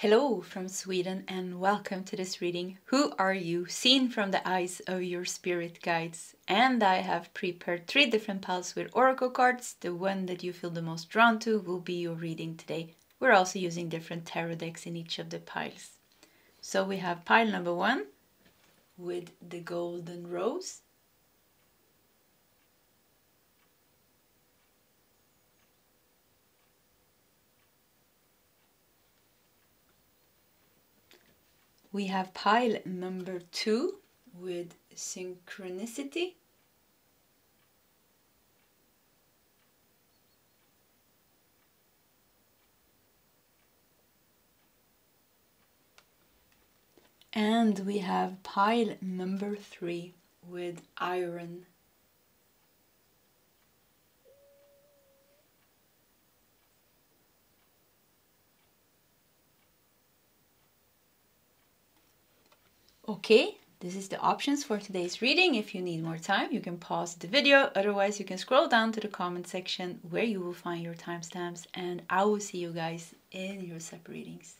Hello from Sweden and welcome to this reading. Who are you? Seen from the eyes of your spirit guides. And I have prepared 3 different piles with oracle cards. The one that you feel the most drawn to will be your reading today. We're also using different tarot decks in each of the piles. So we have pile number 1 with the golden rose. We have pile number 2 with Synchronicity. And we have pile number 3 with Iron. Okay, this is the options for today's reading. If you need more time, you can pause the video. Otherwise, you can scroll down to the comment section where you will find your timestamps. And I will see you guys in your separate readings.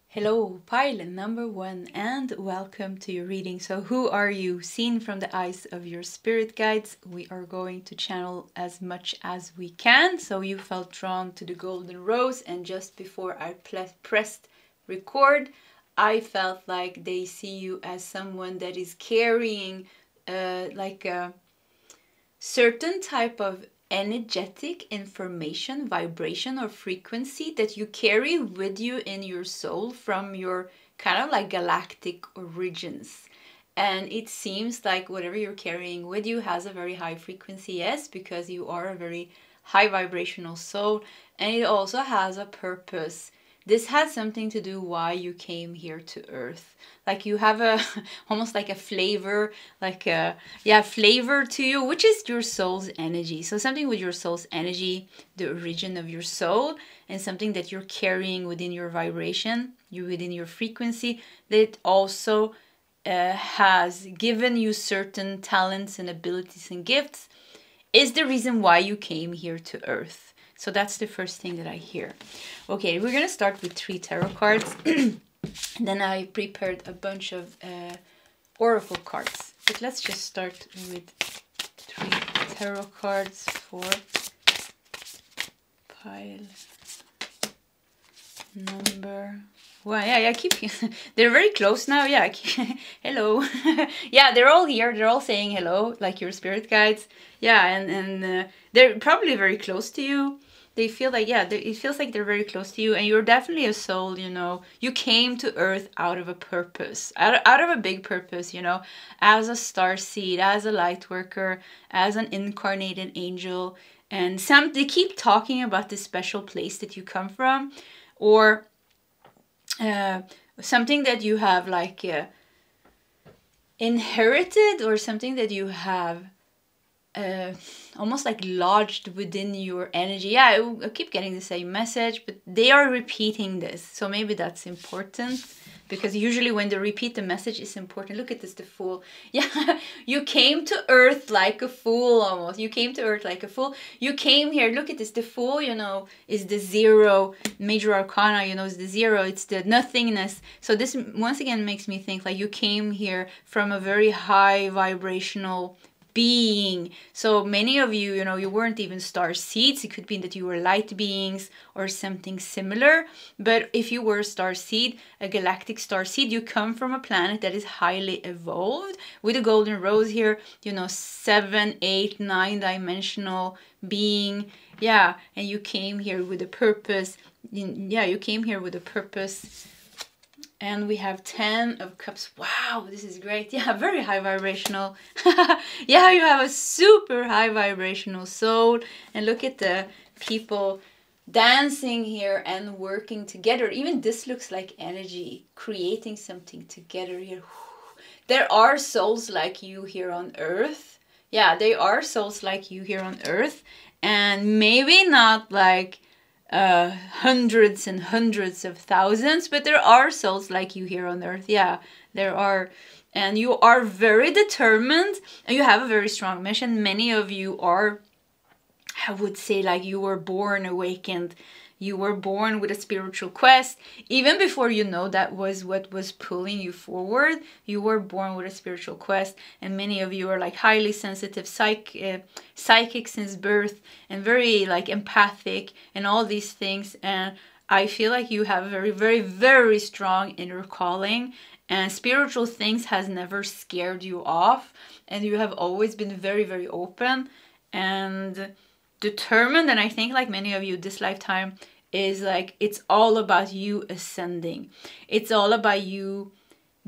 Hello, pile number 1 and welcome to your reading. So who are you? Seen from the eyes of your spirit guides. We are going to channel as much as we can. So you felt drawn to the golden rose, and just before I pressed record, I felt like they see you as someone that is carrying like a certain type of energetic information, vibration or frequency that you carry with you in your soul from your kind of like galactic origins. And it seems like whatever you're carrying with you has a very high frequency, yes, because you are a very high vibrational soul, and it also has a purpose. This has something to do why you came here to Earth. Like you have a almost like a flavor, like a flavor to you, which is your soul's energy. So something with your soul's energy, the origin of your soul, and something that you're carrying within your vibration, within your frequency, that also has given you certain talents and abilities and gifts, is the reason why you came here to Earth. So that's the first thing that I hear. Okay, we're going to start with 3 tarot cards. Then I prepared a bunch of oracle cards. But let's just start with 3 tarot cards for pile number 1. Yeah, I keep... They're very close now. Yeah, hello. Yeah, they're all here. They're all saying hello, like your spirit guides. Yeah, and they're probably very close to you. They feel like, yeah, it feels like they're very close to you, and you're definitely a soul, you know. You came to Earth out of a purpose, out of a big purpose, you know, as a star seed, as a light worker, as an incarnated angel. And they keep talking about this special place that you come from, or something that you have like inherited, or something that you have almost like lodged within your energy. Yeah, I keep getting the same message, but they are repeating this. So maybe that's important, because usually when they repeat the message, it's important. Look at this, the Fool. Yeah, you came to Earth like a fool almost. You came to Earth like a fool. You came here, look at this, the Fool, you know, is the 0. Major Arcana, you know, is the 0. It's the nothingness. So this once again makes me think like you came here from a very high vibrational being. So many of you, you know, you weren't even star seeds. It could be that you were light beings or something similar. But if you were a star seed, a galactic star seed, you come from a planet that is highly evolved. With a golden rose here, you know, 7, 8, 9 dimensional being. Yeah, and you came here with a purpose. Yeah, you came here with a purpose. And we have 10 of Cups. Wow, this is great. Yeah, very high vibrational. Yeah, you have a super high vibrational soul. And look at the people dancing here and working together. Even this looks like energy, creating something together here. There are souls like you here on Earth. Yeah, there are souls like you here on Earth. And maybe not like hundreds and hundreds of thousands, but there are souls like you here on Earth. Yeah, there are. And you are very determined, and you have a very strong mission. Many of you are, I would say, like you were born awakened. You were born with a spiritual quest. Even before you know that was what was pulling you forward, you were born with a spiritual quest. And many of you are like highly sensitive psychic since birth, and very like empathic and all these things. And I feel like you have a very, very, very strong inner calling, and spiritual things has never scared you off. And you have always been very, very open and determined. And I think like many of you this lifetime is like, it's all about you ascending. It's all about you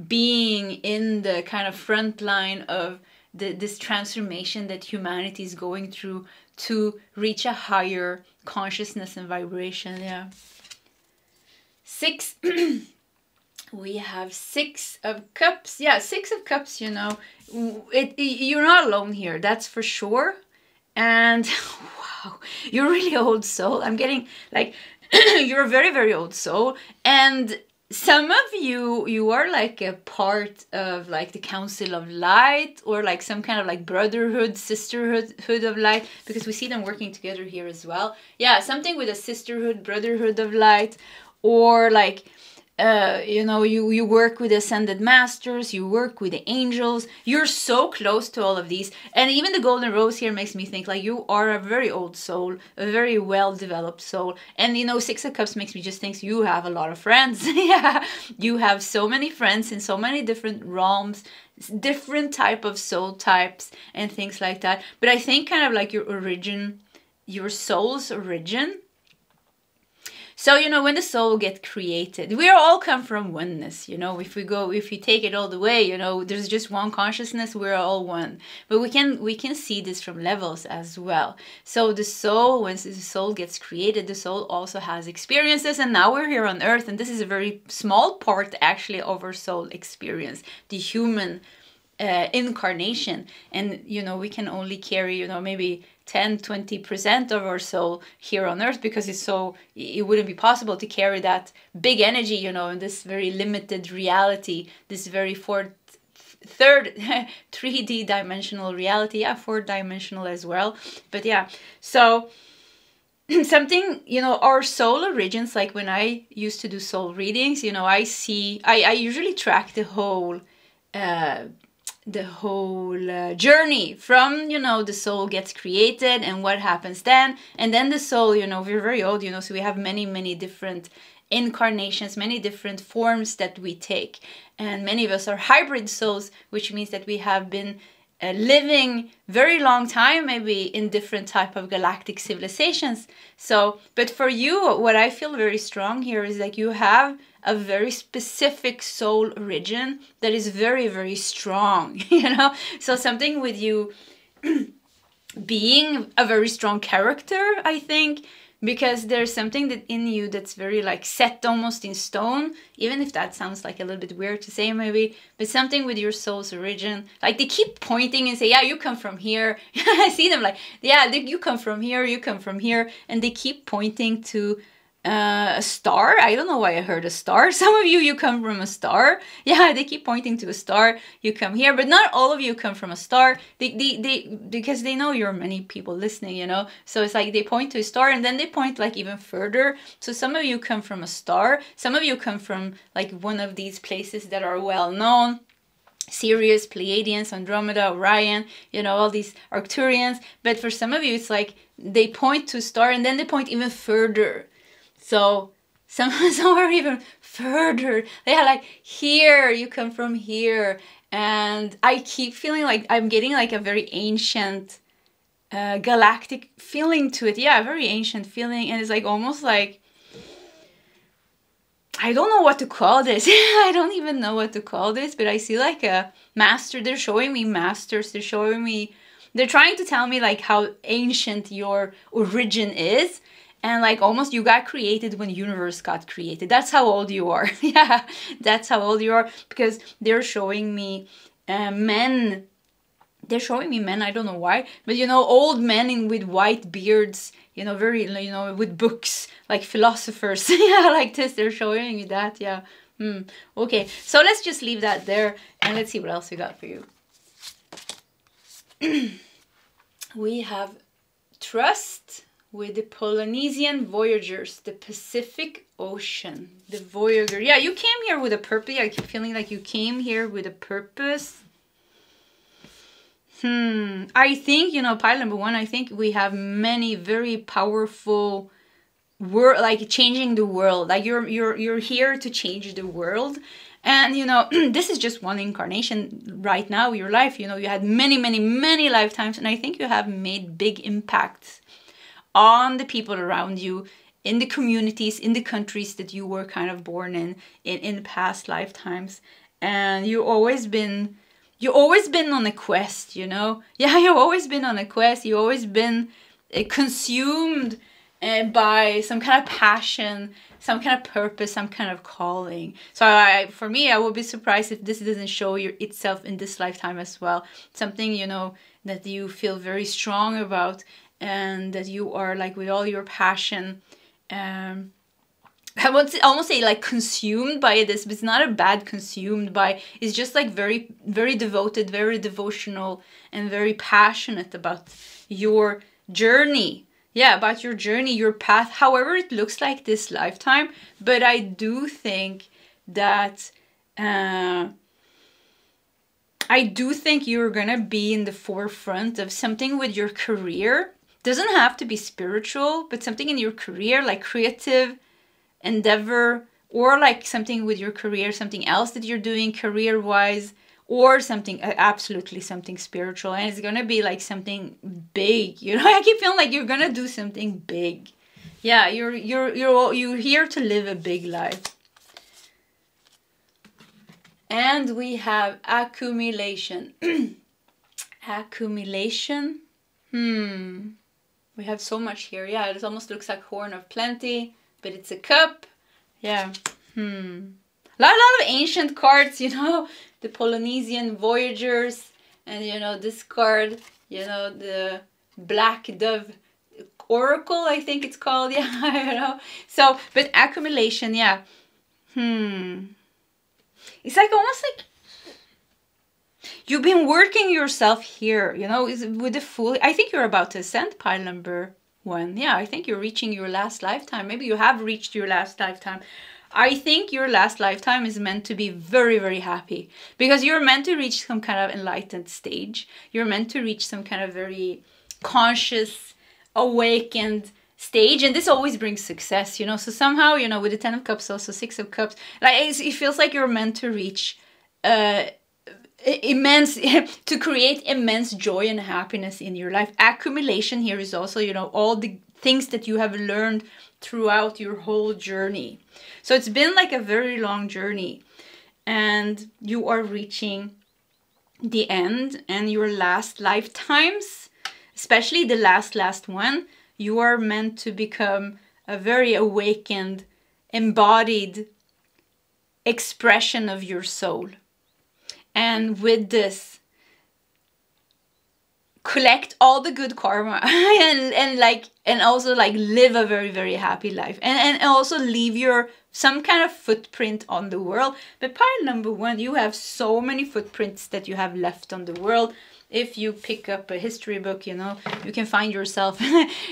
being in the kind of front line of this transformation that humanity is going through to reach a higher consciousness and vibration. Yeah. 6. We have 6 of Cups. Yeah, 6 of Cups, you know. You're not alone here, that's for sure. And wow, you're a really old soul. I'm getting like, you're a very, very old soul. And some of you are like a part of like the Council of Light, or like some kind of like brotherhood, sisterhood of light, because we see them working together here as well. Yeah, something with a sisterhood, brotherhood of light, or like, you know, you work with ascended masters, you work with the angels. You're so close to all of these. And even the golden rose here makes me think like you are a very old soul, a very well-developed soul. And you know, 6 of Cups makes me just think you have a lot of friends. Yeah, you have so many friends in so many different realms, different type of soul types and things like that. But I think kind of like your origin, your soul's origin. So, you know, when the soul gets created, we all come from oneness, you know, if you take it all the way, you know, there's just one consciousness, we're all one. But we can see this from levels as well. So the soul, once the soul gets created, the soul also has experiences, and now we're here on earth, and this is a very small part actually of our soul experience, the human incarnation. And, you know, we can only carry, you know, maybe 10-20% of our soul here on earth, because it wouldn't be possible to carry that big energy, you know, in this very limited reality, this very third 3D dimensional reality. Yeah, 4-dimensional as well. But yeah, so something, you know, our soul origins, like when I used to do soul readings, you know, I usually track the whole journey from, you know, the soul gets created and what happens then. And then the soul, you know, we're very old, you know, so we have many different incarnations, many different forms that we take. And many of us are hybrid souls, which means that we have been living very long time, maybe in different type of galactic civilizations. So, but for you, what I feel very strong here is like you have a very specific soul origin that is very, very strong, you know? So something with you being a very strong character, I think, because there's something that in you that's very like set almost in stone, even if that sounds like a little bit weird to say maybe, but something with your soul's origin, like they keep pointing and say, yeah, you come from here. I see them like, yeah, you come from here, you come from here, and they keep pointing to a star. I don't know why I heard a star. Some of you come from a star. Yeah, they keep pointing to a star. You come here, but not all of you come from a star. They because they know you're many people listening, you know. So it's like they point to a star, and then they point like even further. So some of you come from a star. Some of you come from like one of these places that are well known. Sirius, Pleiadians, Andromeda, Orion, you know, all these Arcturians. But for some of you, it's like they point to a star, and then they point even further. So some are even further. They are like, here, you come from here. And I keep feeling like I'm getting like a very ancient galactic feeling to it. Yeah, a very ancient feeling. And it's like almost like, I don't know what to call this. I don't even know what to call this. But I see like a master. They're showing me masters. They're showing me, they're trying to tell me like how ancient your origin is. And like almost you got created when the universe got created. That's how old you are. Yeah, that's how old you are. Because they're showing me men. They're showing me men, I don't know why. But you know, old men with white beards. You know, very, you know, with books. Like philosophers. Yeah, like this. They're showing me that. Yeah. Okay, so let's just leave that there. And let's see what else we got for you. We have trust. with the Polynesian Voyagers, the Pacific Ocean, the Voyager. Yeah, you came here with a purpose. I keep feeling like you came here with a purpose. I think, you know, pile number one, I think we have many very powerful like changing the world. Like you're here to change the world. And, you know, this is just one incarnation right now, your life. You know, you had many, many, many lifetimes. And I think you have made big impacts on the people around you, in the communities, in the countries that you were kind of born in past lifetimes. And you've always been on a quest, you know? Yeah, you've always been on a quest. You've always been consumed by some kind of passion, some kind of purpose, some kind of calling. So for me, I would be surprised if this doesn't show itself in this lifetime as well. Something, you know, that you feel very strong about, and that you are like with all your passion, I would almost say like consumed by this, but it's not a bad consumed by. It's just like very, very devoted, very devotional, and very passionate about your journey. Yeah, about your journey, your path, however it looks like this lifetime. But I do think that you're gonna be in the forefront of something with your career. Doesn't have to be spiritual, but something in your career, like creative endeavor, or like something with your career, something else that you're doing career-wise, or something absolutely something spiritual. And it's gonna be like something big, you know. I keep feeling like you're gonna do something big. Yeah, you're here to live a big life. And we have accumulation. Accumulation. We have so much here. Yeah, it almost looks like horn of plenty, but it's a cup. Yeah. A lot of ancient cards, you know, the Polynesian Voyagers, and, you know, this card, you know, the Black Dove Oracle, I think it's called. Yeah, I don't know. So, but accumulation, yeah. It's like almost like you've been working yourself here, you know, with the Fool. I think you're about to ascend, pile number one. Yeah, I think you're reaching your last lifetime. Maybe you have reached your last lifetime. I think your last lifetime is meant to be very, very happy, because you're meant to reach some kind of enlightened stage. You're meant to reach some kind of very conscious, awakened stage, and this always brings success, you know. So somehow, you know, with the 10 of Cups, also 6 of Cups, like it feels like you're meant to reach immense to create immense joy and happiness in your life. Accumulation here is also, you know, all the things that you have learned throughout your whole journey. So it's been like a very long journey, and you are reaching the end, and your last lifetimes, especially the last one, you are meant to become a very awakened, embodied expression of your soul. And with this, collect all the good karma and also like live a very, very happy life, and also leave some kind of footprint on the world. But pile number one, you have so many footprints that you have left on the world. If you pick up a history book, you know, you can find yourself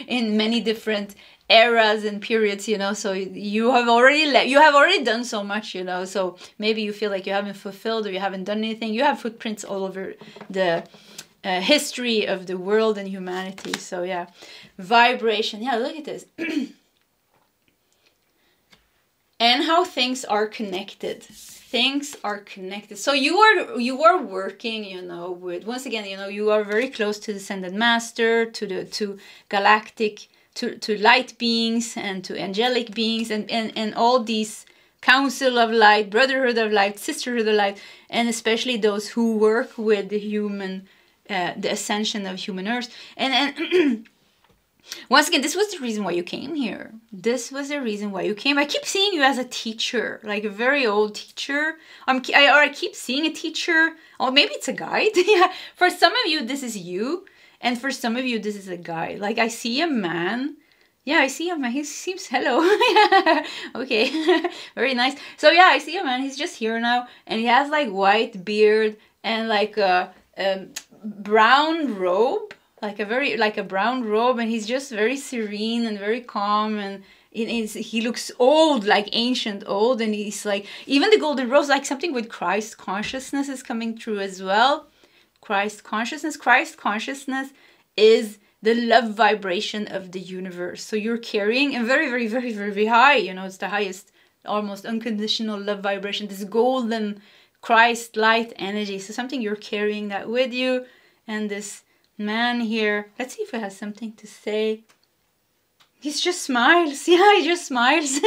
in many different eras and periods, you know. So you have already done so much, you know. So maybe you feel like you haven't fulfilled, or you haven't done anything. You have footprints all over the history of the world and humanity. So yeah, vibration. Yeah, look at this. And how things are connected. Things are connected. So you are working, you know, with, once again, you know, you are very close to the Ascended Master, to galactic, to light beings, and to angelic beings, and all these Council of Light, Brotherhood of Light, Sisterhood of Light, and especially those who work with the human, the ascension of human Earth. And once again, this was the reason why you came here. This was the reason why you came. I keep seeing you as a teacher, like a very old teacher. I keep seeing a teacher. Or maybe it's a guide. Yeah. For some of you, this is you. And for some of you, this is a guy. Like, I see a man. Yeah, I see a man. He seems, hello. Okay. Very nice. So yeah, I see a man. He's just here now. And he has like white beard and like a brown robe. like a very, like a brown robe, and he's just very serene and very calm, and he looks old, like ancient old, and he's like, even the golden rose, like something with Christ consciousness is coming through as well. Christ consciousness is the love vibration of the universe. So you're carrying a very, very, very, very, very high, you know, it's the highest, almost unconditional love vibration, this golden Christ light energy. So something you're carrying that with you. And this man here, let's see if he has something to say. He just smiles. Yeah, he just smiles.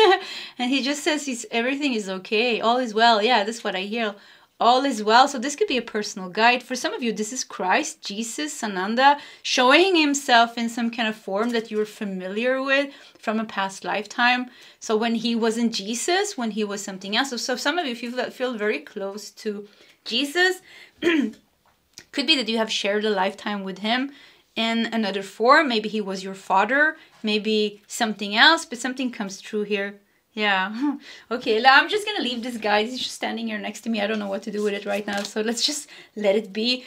And he just says everything is okay. All is well. Yeah, that's what I hear. All is well. So this could be a personal guide. For some of you, this is Christ, Jesus, Sananda, showing himself in some kind of form that you're familiar with from a past lifetime. So when he wasn't Jesus, when he was something else. So some of you feel very close to Jesus. Could be that you have shared a lifetime with him in another form. Maybe he was your father, maybe something else, but something comes through here. Yeah. Okay, I'm just gonna leave this guy. He's just standing here next to me. I don't know what to do with it right now, so let's just let it be.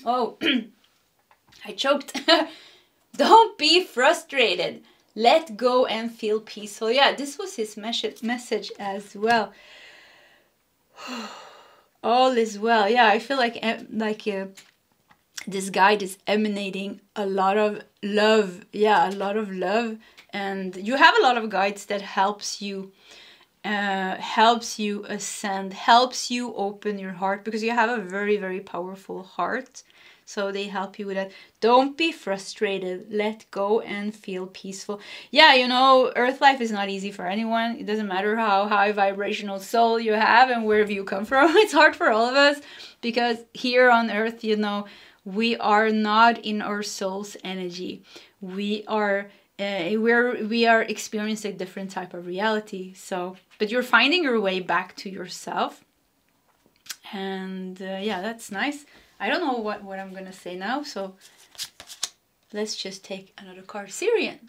Oh, I choked. Don't be frustrated. Let go and feel peaceful. Yeah, this was his message as well. All is well. Yeah, I feel like this guide is emanating a lot of love. Yeah, a lot of love. And you have a lot of guides that helps you ascend, helps you open your heart, because you have a very, very powerful heart. So they help you with that. Don't be frustrated. Let go and feel peaceful. Yeah, you know, earth life is not easy for anyone. It doesn't matter how high vibrational soul you have and wherever you come from. It's hard for all of us, because here on earth, you know, we are not in our soul's energy. We are experiencing a different type of reality. So, but you're finding your way back to yourself. And yeah, that's nice. I don't know what I'm gonna say now, so let's just take another card. Syrian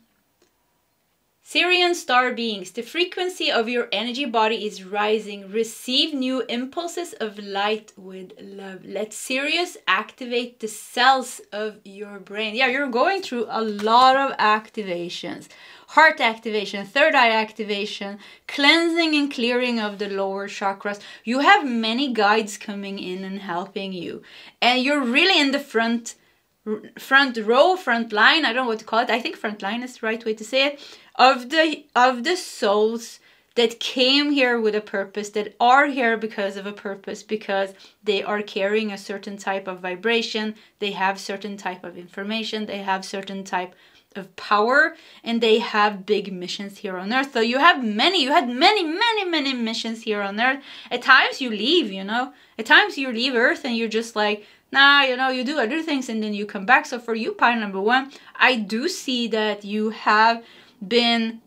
star beings, the frequency of your energy body is rising. Receive new impulses of light with love. Let Sirius activate the cells of your brain. Yeah, you're going through a lot of activations. Heart activation, third eye activation, cleansing and clearing of the lower chakras. You have many guides coming in and helping you. And you're really in the front row, front line, I don't know what to call it. I think front line is the right way to say it. Of the souls that came here with a purpose, that are here because of a purpose, because they are carrying a certain type of vibration, they have certain type of information, they have certain type of power, and they have big missions here on earth. So you had many missions here on earth. At times you leave, you know, at times you leave earth and you're just like, nah, you know, you do other things and then you come back. So for you, pile number one, I do see that you have been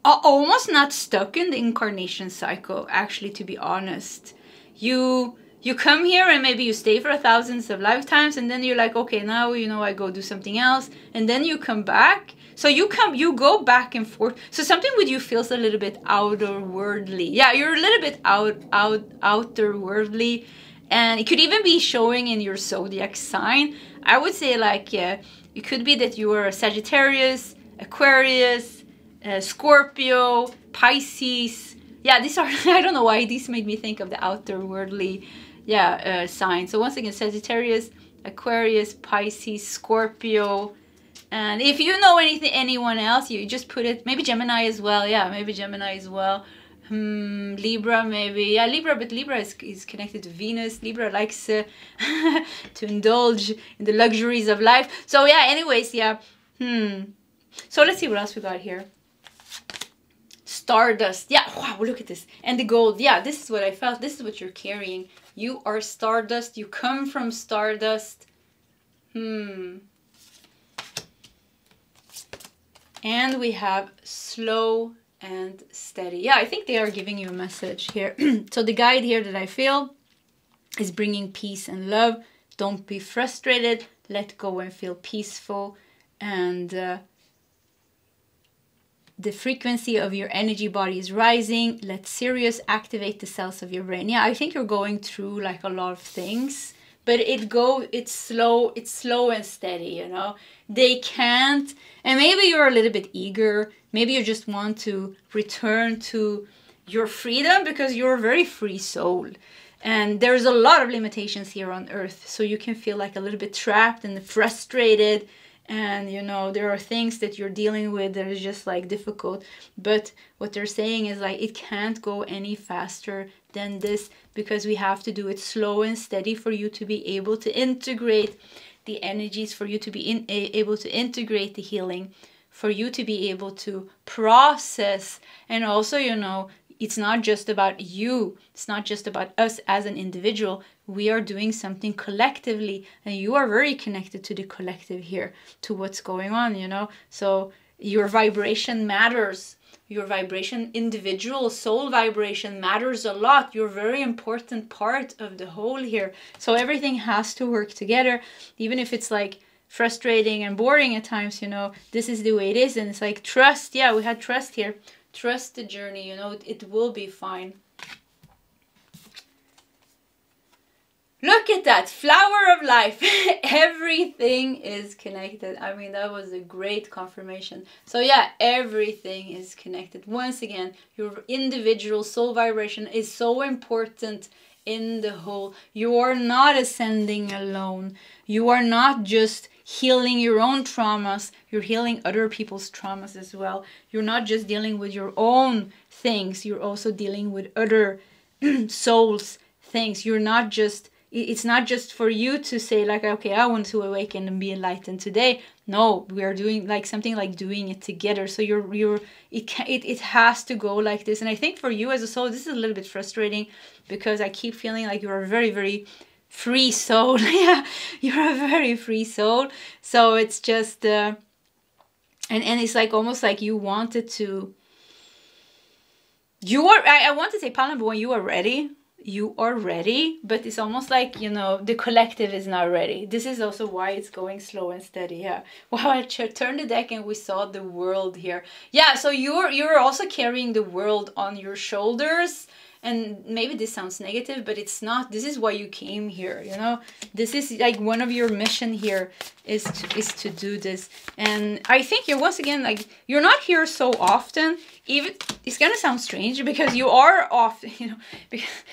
almost not stuck in the incarnation cycle, actually, to be honest. You come here and maybe you stay for thousands of lifetimes, and then you're like, okay, now, you know, I go do something else, and then you come back. So you go back and forth. So something with you feels a little bit outer worldly. Yeah, you're a little bit outer worldly, and it could even be showing in your zodiac sign. I would say, like, yeah, it could be that you are a Sagittarius, Aquarius, Scorpio, Pisces. Yeah, these are, I don't know why these made me think of the outer worldly, yeah, signs. So once again, Sagittarius, Aquarius, Pisces, Scorpio. And if you know anyone else, you just put it, maybe Gemini as well. Yeah, maybe Gemini as well. Libra, maybe. Yeah, Libra, but Libra is connected to Venus. Libra likes to indulge in the luxuries of life. So yeah, anyways, yeah. So let's see what else we got here. Stardust. Yeah, wow, look at this. And the gold. Yeah, this is what I felt. This is what you're carrying. You are stardust. You come from stardust. And we have slow and steady. Yeah, I think they are giving you a message here. So the guide here that I feel is bringing peace and love. Don't be frustrated. Let go and feel peaceful. And the frequency of your energy body is rising. Let Sirius activate the cells of your brain. Yeah, I think you're going through like a lot of things, but it's slow and steady, you know. They can't, and maybe you're a little bit eager, maybe you just want to return to your freedom because you're a very free soul. And there's a lot of limitations here on earth, so you can feel like a little bit trapped and frustrated, and you know, there are things that you're dealing with that is just like difficult. But what they're saying is like, it can't go any faster than this, because we have to do it slow and steady for you to be able to integrate the energies, for you to be able to integrate the healing, for you to be able to process. And also, you know, it's not just about you. It's not just about us as an individual. We are doing something collectively, and you are very connected to the collective here, to what's going on, you know. So your vibration matters. Your vibration, individual soul vibration, matters a lot. You're a very important part of the whole here. So everything has to work together, even if it's like frustrating and boring at times, you know. This is the way it is, and it's like trust. Yeah, we had trust here. Trust the journey, you know, it will be fine. Look at that, flower of life. Everything is connected. I mean, that was a great confirmation. So yeah, everything is connected. Once again, your individual soul vibration is so important in the whole. You are not ascending alone. You are not just healing your own traumas, you're healing other people's traumas as well. You're not just dealing with your own things, you're also dealing with other souls' things. You're not just, it's not just for you to say like, okay, I want to awaken and be enlightened today. No, we are doing like something like doing it together. So it has to go like this. And I think for you as a soul, this is a little bit frustrating, because I keep feeling like you're a very, very free soul. Yeah, you're a very free soul. So it's just and it's like almost like you wanted to, I want to say Palan, but when you are ready, you are ready. But it's almost like, you know, the collective is not ready. This is also why it's going slow and steady. Yeah, wow, I turned the deck and we saw the world here. Yeah, so you're also carrying the world on your shoulders. And maybe this sounds negative, but it's not. This is why you came here, you know. This is like one of your mission here is to do this. And I think you're, once again, like, you're not here so often. Even it's gonna sound strange because you are often, you know, because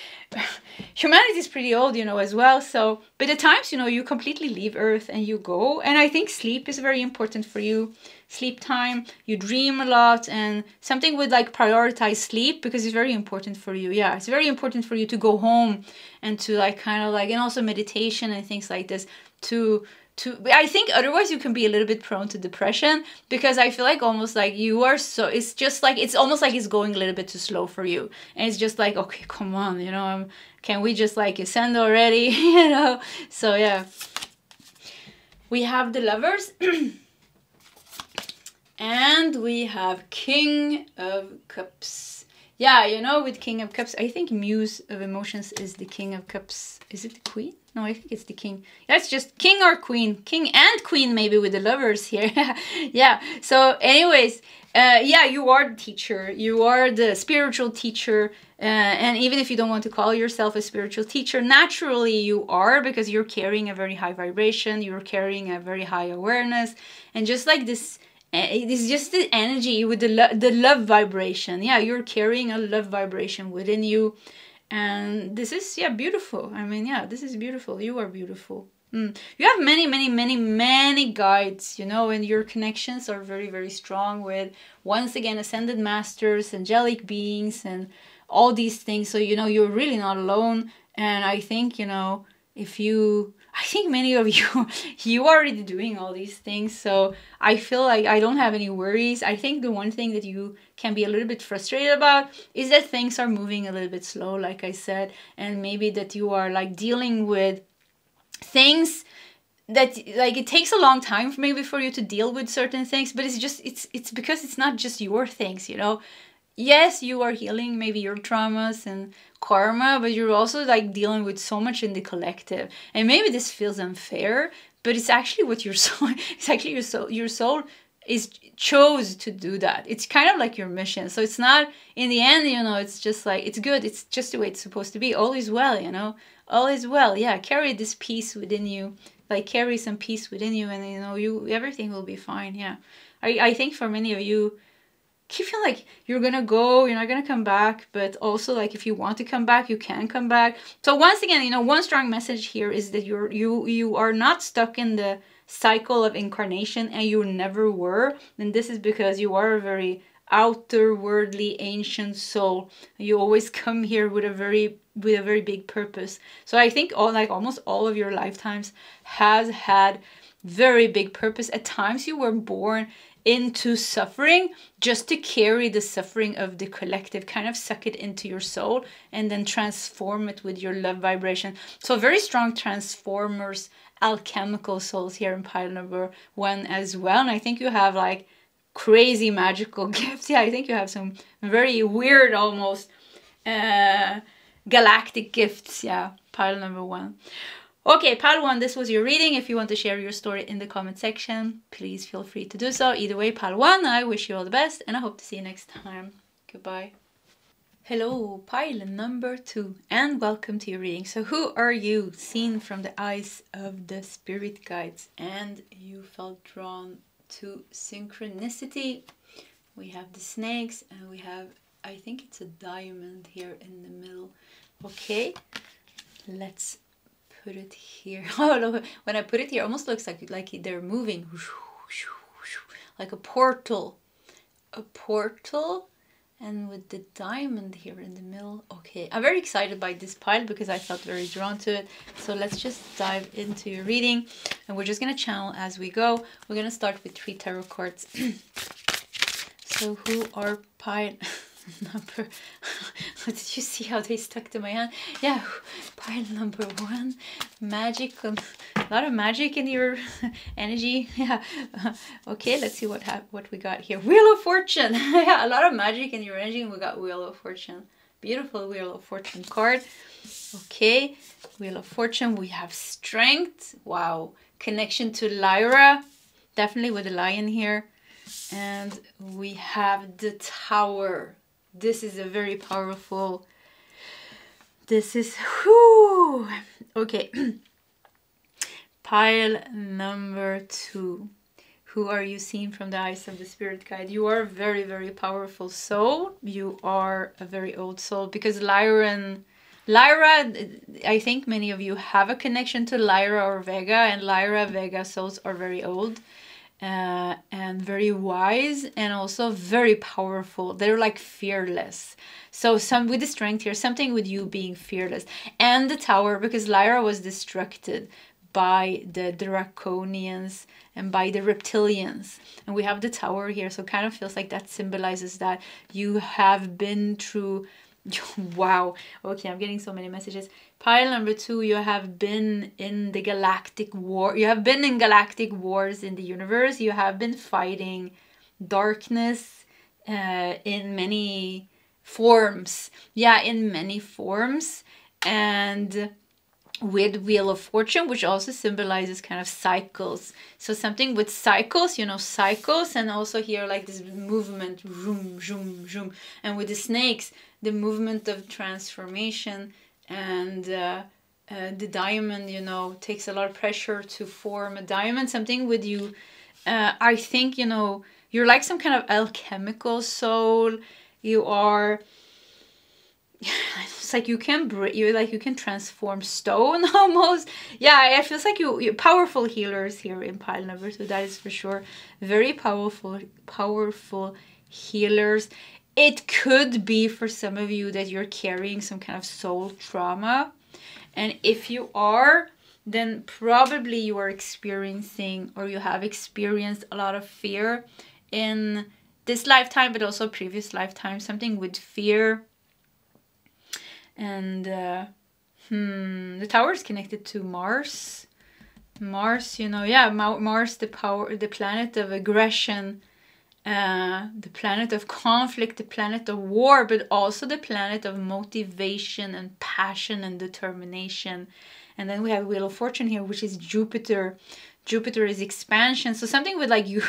humanity is pretty old, you know, as well. So, but at times, you know, you completely leave Earth and you go. And I think sleep is very important for you. Sleep time, you dream a lot, and something would like prioritize sleep because it's very important for you. Yeah, it's very important for you to go home and to like kind of like, and also meditation and things like this I think otherwise you can be a little bit prone to depression, because I feel like almost like you are so, it's just like, it's almost like it's going a little bit too slow for you. And it's just like, okay, come on, you know, can we just like ascend already, you know? So yeah, we have the Lovers. And we have King of Cups. Yeah, you know, with King of Cups, I think Muse of Emotions is the King of Cups. Is it the Queen? No, I think it's the King. That's just King or Queen. King and Queen maybe with the Lovers here. Yeah, so anyways, yeah, you are the teacher. You are the spiritual teacher. And even if you don't want to call yourself a spiritual teacher, naturally you are, because you're carrying a very high vibration. You're carrying a very high awareness. And just like this, it's just the energy with the love vibration. Yeah, you're carrying a love vibration within you. And this is, yeah, beautiful. I mean, yeah, this is beautiful. You are beautiful. You have many guides, you know, and your connections are very, very strong with, once again, ascended masters, angelic beings, and all these things. So, you know, you're really not alone. And I think, you know, I think many of you are already doing all these things. So I feel like I don't have any worries. I think the one thing that you can be a little bit frustrated about is that things are moving a little bit slow, like I said. And maybe that you are like dealing with things that like it takes a long time maybe for you to deal with certain things. But it's just, it's because it's not just your things, you know. Yes, you are healing maybe your traumas and karma, but you're also like dealing with so much in the collective. And maybe this feels unfair, but it's actually what your soul, it's actually your soul is chose to do that. It's kind of like your mission. So it's not, in the end, you know, it's just like, it's good. It's just the way it's supposed to be. All is well, you know. all is well. Yeah, carry this peace within you. Like carry some peace within you, and you know, everything will be fine. Yeah. I think for many of you, you feel like you're gonna go, you're not gonna come back, but also like if you want to come back, you can come back. So once again, you know, one strong message here is that you are not stuck in the cycle of incarnation, and you never were. And this is because you are a very outer worldly ancient soul. You always come here with a very big purpose. So I think almost all of your lifetimes has had very big purpose. At times you were born into suffering just to carry the suffering of the collective, kind of suck it into your soul and then transform it with your love vibration. So very strong transformers, alchemical souls here in pile number 1 as well. And I think you have like crazy magical gifts. Yeah, I think you have some very weird, almost galactic gifts. Yeah, pile number 1. Okay, pile 1, this was your reading. If you want to share your story in the comment section, please feel free to do so. Either way, pile 1, I wish you all the best, and I hope to see you next time. Goodbye. Hello, pile number 2, and welcome to your reading. So who are you, seen from the eyes of the spirit guides? And you felt drawn to synchronicity. We have the snakes, and we have, I think it's a diamond here in the middle. Okay, let's put it here. Oh no, when I put it here, it almost looks like they're moving, like a portal, and with the diamond here in the middle. Okay, I'm very excited by this pile because I felt very drawn to it. So let's just dive into your reading, and we're just gonna channel as we go. We're gonna start with 3 tarot cards. So who are pile number did you see how they stuck to my hand? Yeah, pile number 1, magic, a lot of magic in your energy. Yeah. Okay, let's see what we got here. Wheel of Fortune. Yeah, a lot of magic in your energy, and we got Wheel of Fortune. Beautiful Wheel of Fortune card. Okay, Wheel of Fortune. We have strength. Wow, connection to Lyra, definitely with the lion here. And we have the Tower. This is a very powerful, this is, whoo, okay. Pile number 2. Who are you seeing from the eyes of the spirit guide? You are a very, very powerful soul. You are a very old soul, because Lyra, I think many of you have a connection to Lyra or Vega, and Lyra, Vega souls are very old. And very wise, and also very powerful. They're like fearless. So some with the strength here, something with you being fearless. And the Tower, because Lyra was destructed by the Draconians and by the reptilians, and we have the Tower here, so it kind of feels like that symbolizes that you have been through. Wow. Okay, I'm getting so many messages. Pile number 2, you have been in the galactic war. You have been in galactic wars in the universe. You have been fighting darkness in many forms. Yeah, in many forms. And with Wheel of Fortune, which also symbolizes kind of cycles. So something with cycles, you know, cycles, and also here like this movement, zoom, zoom, zoom. And with the snakes, the movement of transformation. And the diamond, you know, takes a lot of pressure to form a diamond. Something with you, I think, you know, you're like some kind of alchemical soul. You are, it's like you can transform stone almost. Yeah, it feels like you're powerful healers here in pile number 2. That is for sure. Very powerful healers. It could be for some of you that you're carrying some kind of soul trauma. And if you are, then probably you are experiencing, or you have experienced, a lot of fear in this lifetime, but also previous lifetime. Something with fear. And the Tower is connected to Mars. Mars, you know, yeah, Mars, the planet of aggression. The planet of conflict, the planet of war, but also the planet of motivation and passion and determination. And then we have Wheel of Fortune here, which is Jupiter. Jupiter is expansion. So something with like you,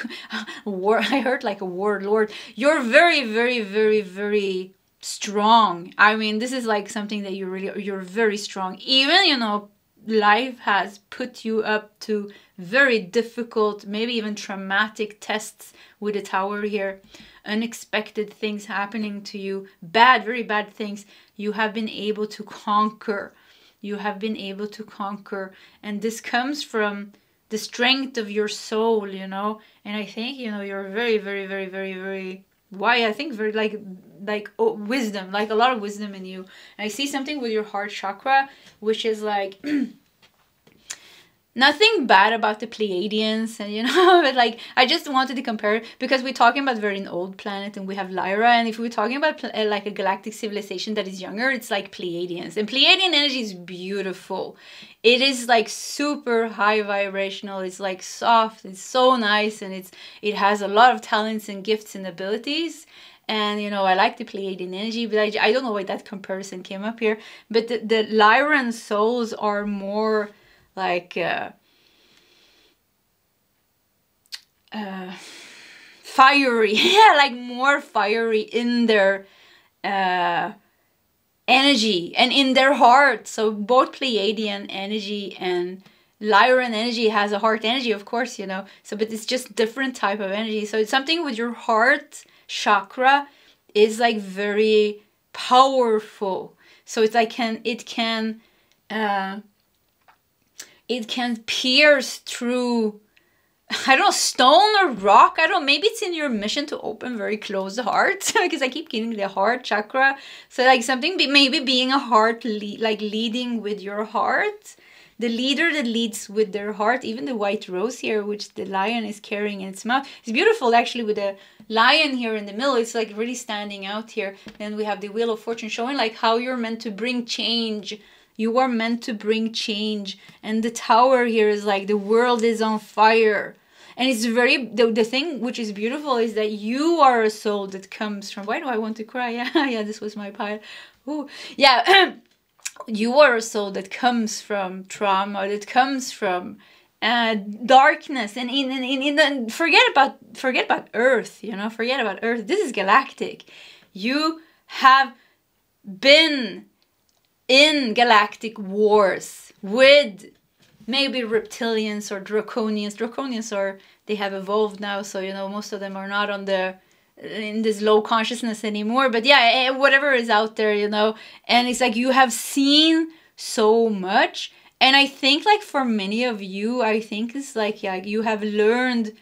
war. I heard like a warlord. You're very, very, very, very strong. I mean, this is like something that you're very strong. Even, you know, life has put you up to very difficult, maybe even traumatic tests with the Tower here. Unexpected things happening to you, bad, very bad things. You have been able to conquer. You have been able to conquer. And this comes from the strength of your soul, you know. And I think, you know, you're very, very, very, very, very, why I think very like wisdom, like a lot of wisdom in you. And I see something with your heart chakra, which is like nothing bad about the Pleiadians, and you know, but like I just wanted to compare, because we're talking about very an old planet and we have Lyra, and if we're talking about like a galactic civilization that is younger, it's like Pleiadians. And Pleiadian energy is beautiful. It is like super high vibrational. It's like soft. It's so nice, and it has a lot of talents and gifts and abilities. And, you know, I like the Pleiadian energy, but I don't know why that comparison came up here. But the Lyran souls are more like fiery. Yeah, like more fiery in their energy and in their heart. So both Pleiadian energy and Lyran energy has a heart energy, of course, you know. So, but it's just different type of energy. So it's something with your heart chakra is like very powerful. So it's like it can pierce through, I don't know, stone or rock. I don't know, maybe it's in your mission to open very closed heart, because I keep getting the heart chakra. So like something, maybe being a heart, like leading with your heart. The leader that leads with their heart, even the white rose here, which the lion is carrying in its mouth. It's beautiful, actually, with the lion here in the middle. It's like really standing out here. Then we have the Wheel of Fortune showing like how you're meant to bring change. You are meant to bring change. And the Tower here is like the world is on fire. And it's very, the thing which is beautiful is that you are a soul that comes from, why do I want to cry? Yeah, this was my pile. Ooh, yeah. You are a soul that comes from trauma, that comes from darkness, and forget about Earth, you know, forget about Earth. This is galactic. You have been in galactic wars with maybe reptilians or draconians. Draconians they have evolved now, so you know most of them are not in this low consciousness anymore, but yeah, whatever is out there, you know. And it's like you have seen so much, and I think like for many of you, I think it's like, yeah, you have learned,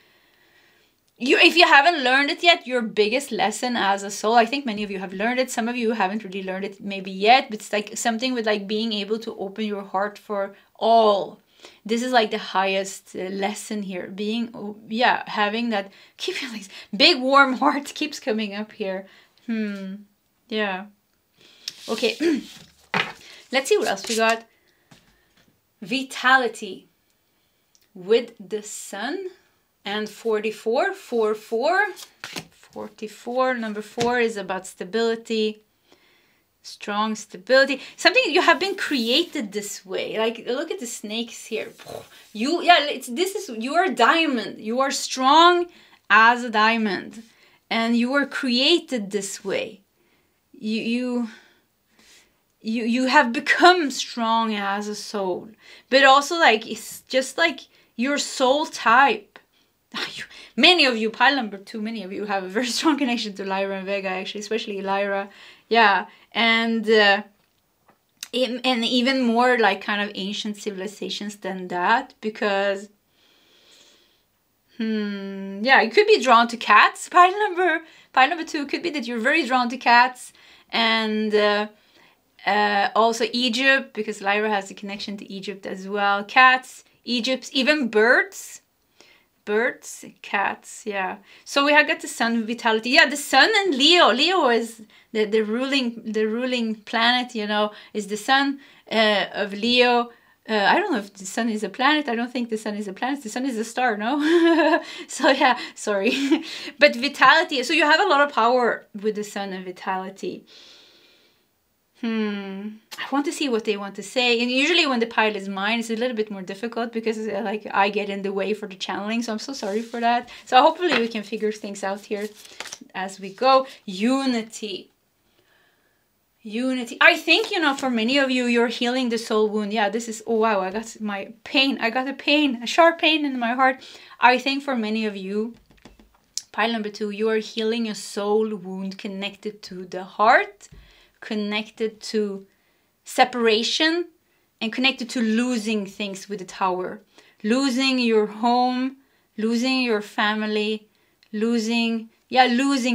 if you haven't learned it yet, your biggest lesson as a soul, I think many of you have learned it. Some of you haven't really learned it maybe yet, but it's like something with like being able to open your heart for all. This is like the highest lesson here. Being, yeah, having that, keeping like big warm heart keeps coming up here. Yeah. Okay. Let's see what else we got. Vitality with the sun and 44. 44. Number 4 is about stability. Strong stability, something you have been created this way. Like look at the snakes here. You are a diamond. You are strong as a diamond, and you were created this way. You have become strong as a soul, but also like it's just like your soul type. Many of you, pile number 2, many of you have a very strong connection to Lyra and Vega, actually, especially Lyra. Yeah, and even more like kind of ancient civilizations than that, because yeah, you could be drawn to cats. Pile number 2 could be that you're very drawn to cats, and also Egypt, because Lyra has a connection to Egypt as well. Cats, Egypt, even birds, cats, yeah. So we have got the sun vitality. Yeah, the sun and Leo. Leo is the ruling planet, you know, is the sun of Leo. I don't know if the sun is a planet. I don't think the sun is a planet. The sun is a star, no? So yeah, sorry. But vitality. So you have a lot of power with the sun and vitality. I want to see what they want to say. And usually when the pile is mine, it's a little bit more difficult because like I get in the way for the channeling. So I'm so sorry for that. So hopefully we can figure things out here as we go. Unity. Unity. I think, you know, for many of you, you're healing the soul wound. Yeah, this is, oh wow, I got my pain. I got a pain, a sharp pain in my heart. I think for many of you, pile number 2, you are healing a soul wound connected to the heart, connected to separation, and connected to losing things with the Tower. Losing your home, losing your family, losing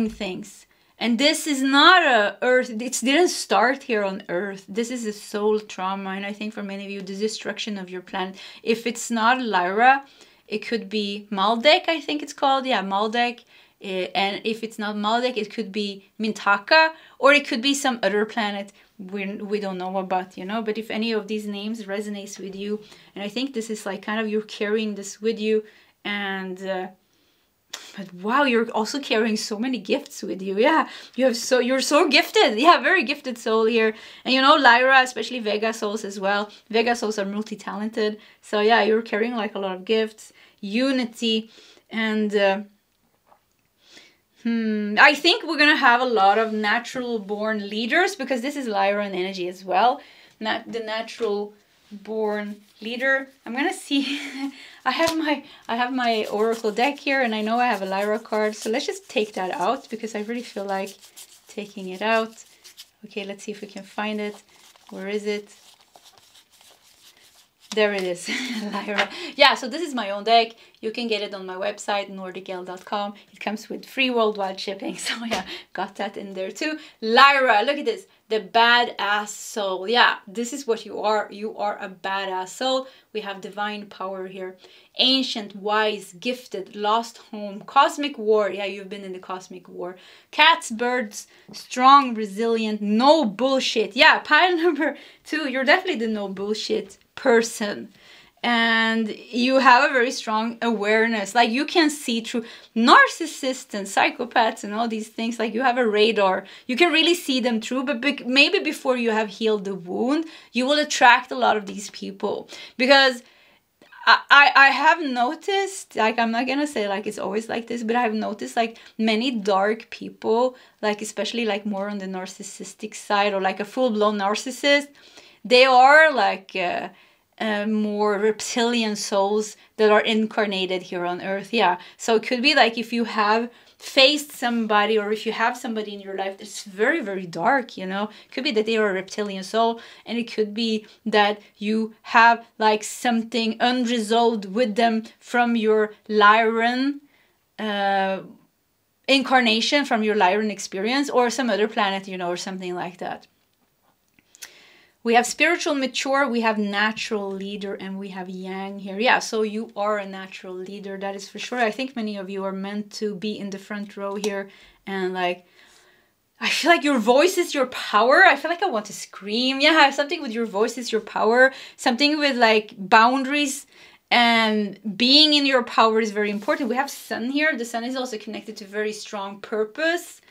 things. And this is not a earth, it didn't start here on earth. This is a soul trauma. And I think for many of you, the destruction of your planet. If it's not Lyra, it could be Maldek, I think it's called. Yeah, Maldek. And if it's not Maldek, it could be Mintaka, or it could be some other planet we don't know about, you know. But if any of these names resonates with you, and I think this is like kind of you're carrying this with you, and but wow, you're also carrying so many gifts with you. Yeah, you're so gifted. Yeah, very gifted soul here. And you know, Lyra, especially Vega souls as well. Vega souls are multi-talented. So yeah, you're carrying like a lot of gifts, unity, and I think we're gonna have a lot of natural born leaders, because this is Lyran energy as well. The natural born leader. I'm gonna see. I have my oracle deck here, and I know I have a Lyra card, so let's just take that out, because I really feel like taking it out. Okay, let's see if we can find it. Where is it? There it is. Lyra. Yeah, so this is my own deck. You can get it on my website, nordicl.com. It comes with free worldwide shipping. So yeah, got that in there too. Lyra, look at this. The badass soul. Yeah, this is what you are. You are a badass soul. We have divine power here. Ancient, wise, gifted, lost home, cosmic war. Yeah, you've been in the cosmic war. Cats, birds, strong, resilient, no bullshit. Yeah, pile number 2. You're definitely the no bullshit person. And you have a very strong awareness. Like, you can see through narcissists and psychopaths and all these things. Like, you have a radar. You can really see them through. But maybe before you have healed the wound, you will attract a lot of these people. Because I have noticed, like, I'm not gonna say like it's always like this, but I've noticed like many dark people, like especially like more on the narcissistic side, or like a full-blown narcissist, they are like more reptilian souls that are incarnated here on earth. Yeah, so it could be like if you have faced somebody, or if you have somebody in your life that's very, very dark, you know, it could be that they are a reptilian soul, and it could be that you have like something unresolved with them from your Lyran incarnation, from your Lyran experience, or some other planet, you know, or something like that. We have spiritual mature, we have natural leader, and we have yang here. Yeah, so you are a natural leader, that is for sure. I think many of you are meant to be in the front row here. And like, I feel like your voice is your power. I feel like I want to scream. Yeah, something with your voice is your power. Something with like boundaries and being in your power is very important. We have sun here. The sun is also connected to very strong purpose,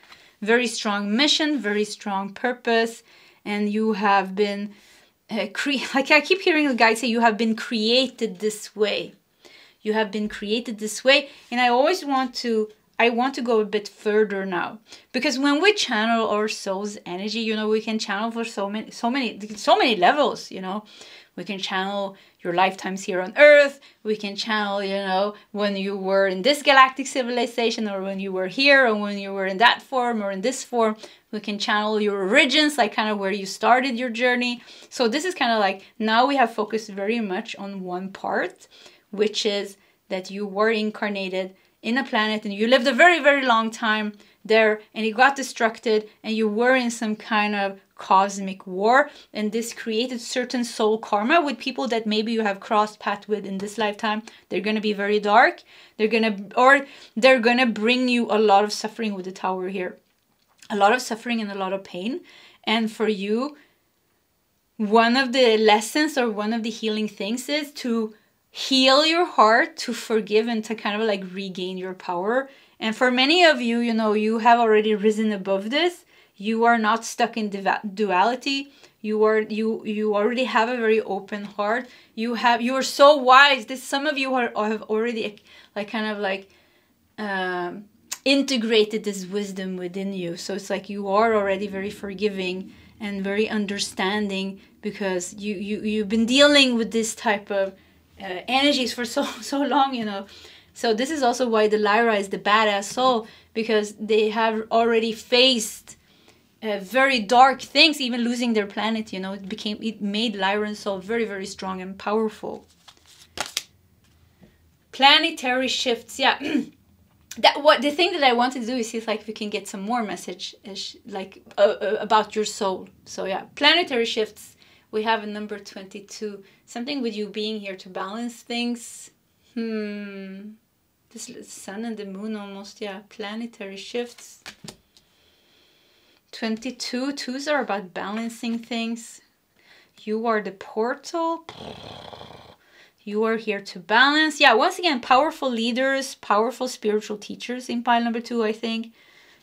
very strong mission, very strong purpose. And you have been, like I keep hearing the guys say, you have been created this way. You have been created this way. And I always want to go a bit further now. Because when we channel our soul's energy, you know, we can channel for so many levels, you know. We can channel your lifetimes here on Earth. We can channel, you know, when you were in this galactic civilization, or when you were here, or when you were in that form, or in this form. We can channel your origins, like kind of where you started your journey. So this is kind of like, now we have focused very much on one part, which is that you were incarnated in a planet and you lived a very, very long time there, and you got destructed, and you were in some kind of cosmic war, and this created certain soul karma with people that maybe you have crossed paths with in this lifetime. They're going to be very dark. They're going to bring you a lot of suffering with the Tower here. A lot of suffering and a lot of pain. And for you, one of the lessons, or one of the healing things, is to heal your heart, to forgive, and to kind of like regain your power. And for many of you, you know, you have already risen above this. You are not stuck in duality. You already have a very open heart. You are so wise. Some of you have already like kind of like integrated this wisdom within you. So it's like you are already very forgiving and very understanding, because you've been dealing with this type of energies for so long, you know. So this is also why the Lyra is the badass soul, because they have already faced very dark things, even losing their planet, you know. It made Lyran soul very, very strong and powerful. Planetary shifts, yeah. The thing that I wanted to do is see if like we can get some more message like about your soul. So yeah, planetary shifts. We have a number 22. Something with you being here to balance things. This sun and the moon almost, yeah. Planetary shifts. 22. Twos are about balancing things. You are the portal. You are here to balance. Yeah, once again, powerful leaders, powerful spiritual teachers in pile number 2, I think.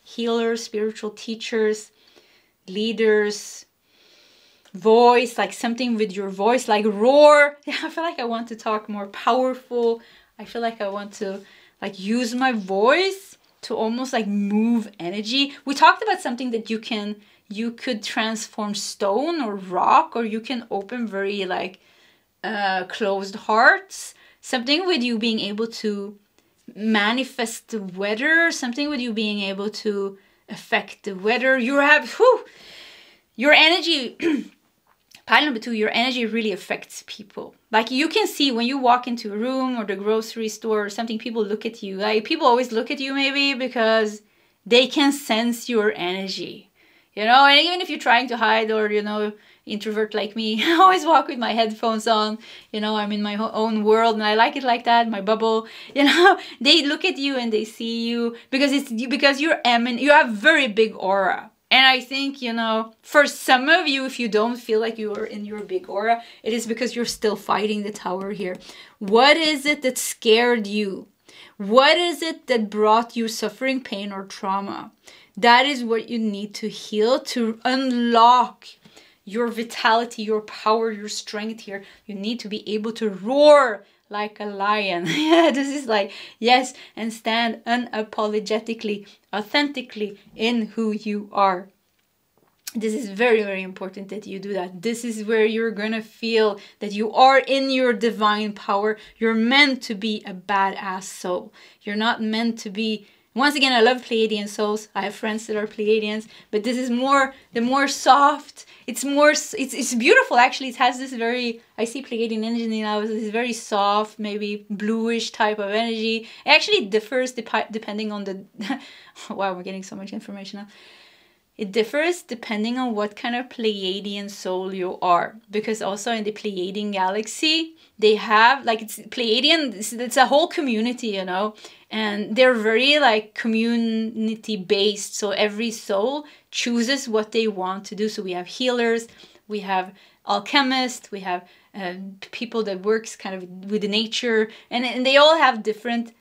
Healers, spiritual teachers, leaders, voice, like something with your voice, like roar. Yeah, I feel like I want to talk more powerful. I feel like I want to like use my voice to almost like move energy. We talked about something that you could transform stone or rock, or you can open very like closed hearts. Something with you being able to manifest the weather. Something with you being able to affect the weather. You have your energy. Pile number 2, your energy really affects people. Like you can see when you walk into a room or the grocery store or something, people look at you. Like people always look at you maybe because they can sense your energy. You know, and even if you're trying to hide or, you know, introvert like me, I always walk with my headphones on. You know, I'm in my own world and I like it like that, my bubble. You know, they look at you and they see you because you have very big aura. And I think, you know, for some of you, if you don't feel like you are in your big aura, it is because you're still fighting the tower here. What is it that scared you? What is it that brought you suffering, pain, or trauma? That is what you need to heal to unlock your vitality, your power, your strength here. You need to be able to roar like a lion. Yeah, this is like, yes, and stand unapologetically, authentically in who you are. This is very, very important that you do that. This is where you're gonna feel that you are in your divine power. You're meant to be a badass soul. You're not meant to be... Once again, I love Pleiadian souls. I have friends that are Pleiadians, but this is the more soft. It's beautiful actually. It has this very, I see Pleiadian energy now, this very soft, maybe bluish type of energy. It actually differs depending on the, wow, we're getting so much information now. It differs depending on what kind of Pleiadian soul you are. Because also in the Pleiadian galaxy, they have, like, it's Pleiadian, it's a whole community, you know. And they're very, like, community-based. So every soul chooses what they want to do. So we have healers, we have alchemists, we have people that works kind of with nature. And they all have different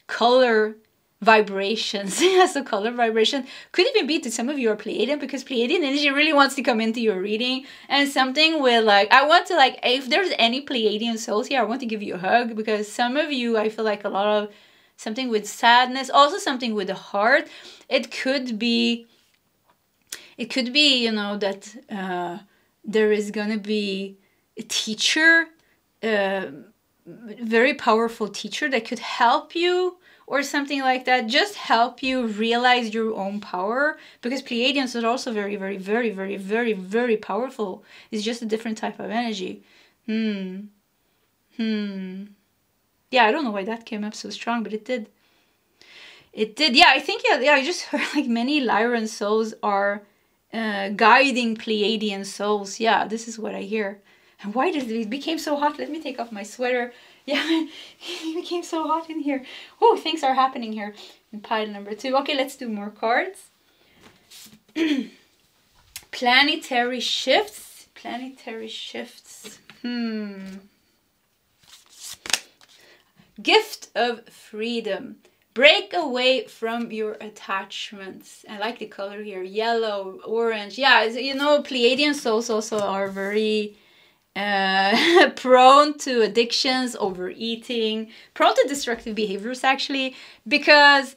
color vibrations. So color vibration could even be to some of you are Pleiadian, because Pleiadian energy really wants to come into your reading. And something with like, I want to like, if there's any Pleiadian souls here, I want to give you a hug, because some of you, I feel like a lot of something with sadness, also something with the heart. It could be, you know, that there is gonna be a teacher, very powerful teacher that could help you, or something like that, just help you realize your own power, because Pleiadians are also very, very, very, very, very, very powerful. It's just a different type of energy. Yeah, I don't know why that came up so strong, but it did. It did. Yeah, I think, yeah, I just heard like many Lyran souls are guiding Pleiadian souls. Yeah, this is what I hear. And why did it became so hot? Let me take off my sweater. Yeah, it became so hot in here. Oh, things are happening here in pile number 2. Okay, let's do more cards. Planetary shifts. Planetary shifts. Gift of freedom. Break away from your attachments. I like the color here. Yellow, orange. Yeah, you know, Pleiadian souls also are very... prone to addictions, overeating, prone to destructive behaviors actually, because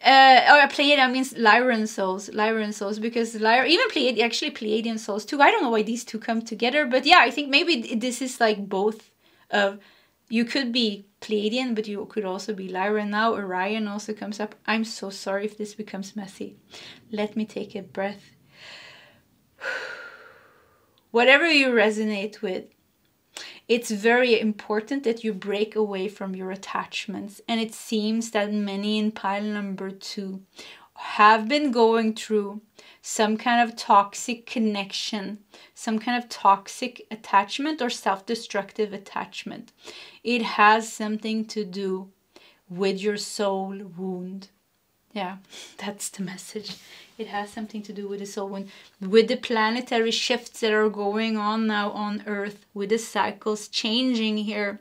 Pleiadian means Lyran souls, because even Pleiadian souls too. I don't know why these two come together, but yeah, I think maybe this is like both of, you could be Pleiadian, but you could also be Lyran. Now Orion also comes up. I'm so sorry if this becomes messy. Let me take a breath. Whatever you resonate with, it's very important that you break away from your attachments. And it seems that many in pile number 2 have been going through some kind of toxic connection, some kind of toxic attachment or self-destructive attachment. It has something to do with your soul wound. Yeah, that's the message. It has something to do with the soul wound, with the planetary shifts that are going on now on Earth, with the cycles changing here.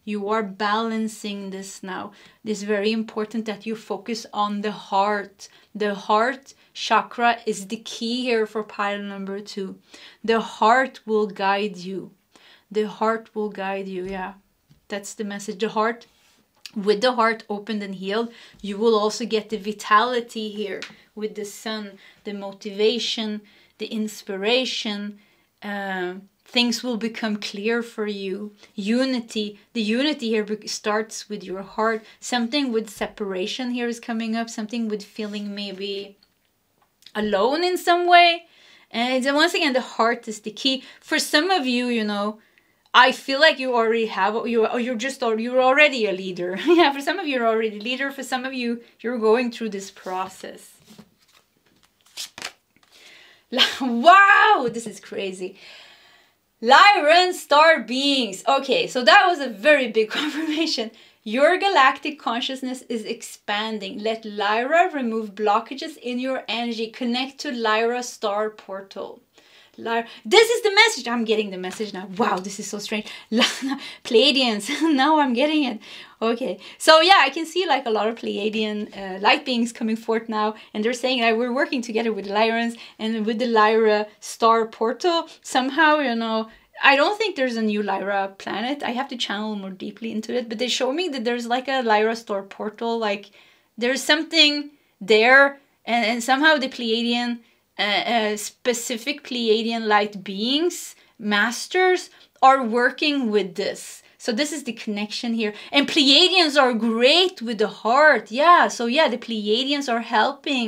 You are balancing this now. It's very important that you focus on the heart. The heart chakra is the key here for pile number 2. The heart will guide you. The heart will guide you, yeah. That's the message. The heart. With the heart opened and healed, you will also get the vitality here with the sun, the motivation, the inspiration. Things will become clear for you. Unity. The unity here starts with your heart. Something with separation here is coming up. Something with feeling maybe alone in some way. And once again, the heart is the key. For some of you, you know, I feel like you already have, you're already a leader. Yeah, for some of you, you're already a leader. For some of you, you're going through this process. Wow, this is crazy. Lyran star beings. Okay, so that was a very big confirmation. Your galactic consciousness is expanding. Let Lyra remove blockages in your energy. Connect to Lyra star portal. This is the message. I'm getting the message now. Wow, this is so strange. Pleiadians. Now I'm getting it. Okay. So yeah, I can see like a lot of Pleiadian light beings coming forth now. And they're saying that we're working together with the Lyrans and with the Lyra star portal. Somehow, you know, I don't think there's a new Lyra planet. I have to channel more deeply into it. But they show me that there's like a Lyra star portal. Like there's something there. And somehow the Pleiadian... specific Pleiadian light beings, masters, are working with this. So this is the connection here. And Pleiadians are great with the heart. Yeah, so yeah, the Pleiadians are helping.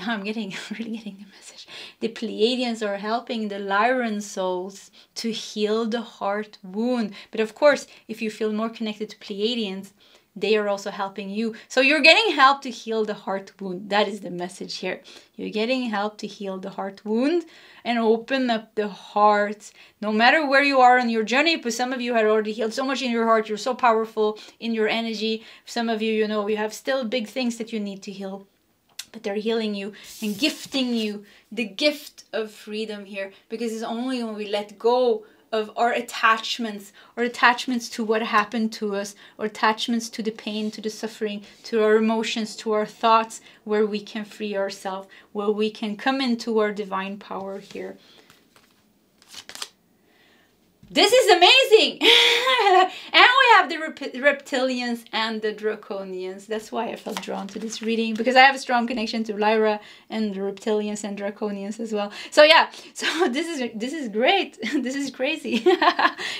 I'm really getting the message. The Pleiadians are helping the Lyran souls to heal the heart wound. But of course, if you feel more connected to Pleiadians, they are also helping you. So you're getting help to heal the heart wound. That is the message here. You're getting help to heal the heart wound and open up the heart. No matter where you are on your journey, but some of you have already healed so much in your heart. You're so powerful in your energy. Some of you, you know, you have still big things that you need to heal. But they're healing you and gifting you the gift of freedom here. Because it's only when we let go of our attachments, or attachments to what happened to us, or attachments to the pain, to the suffering, to our emotions, to our thoughts, where we can free ourselves, where we can come into our divine power here. This is amazing! And we have the reptilians and the draconians. That's why I felt drawn to this reading, because I have a strong connection to Lyra and the reptilians and draconians as well. So yeah, so this is great. This is crazy.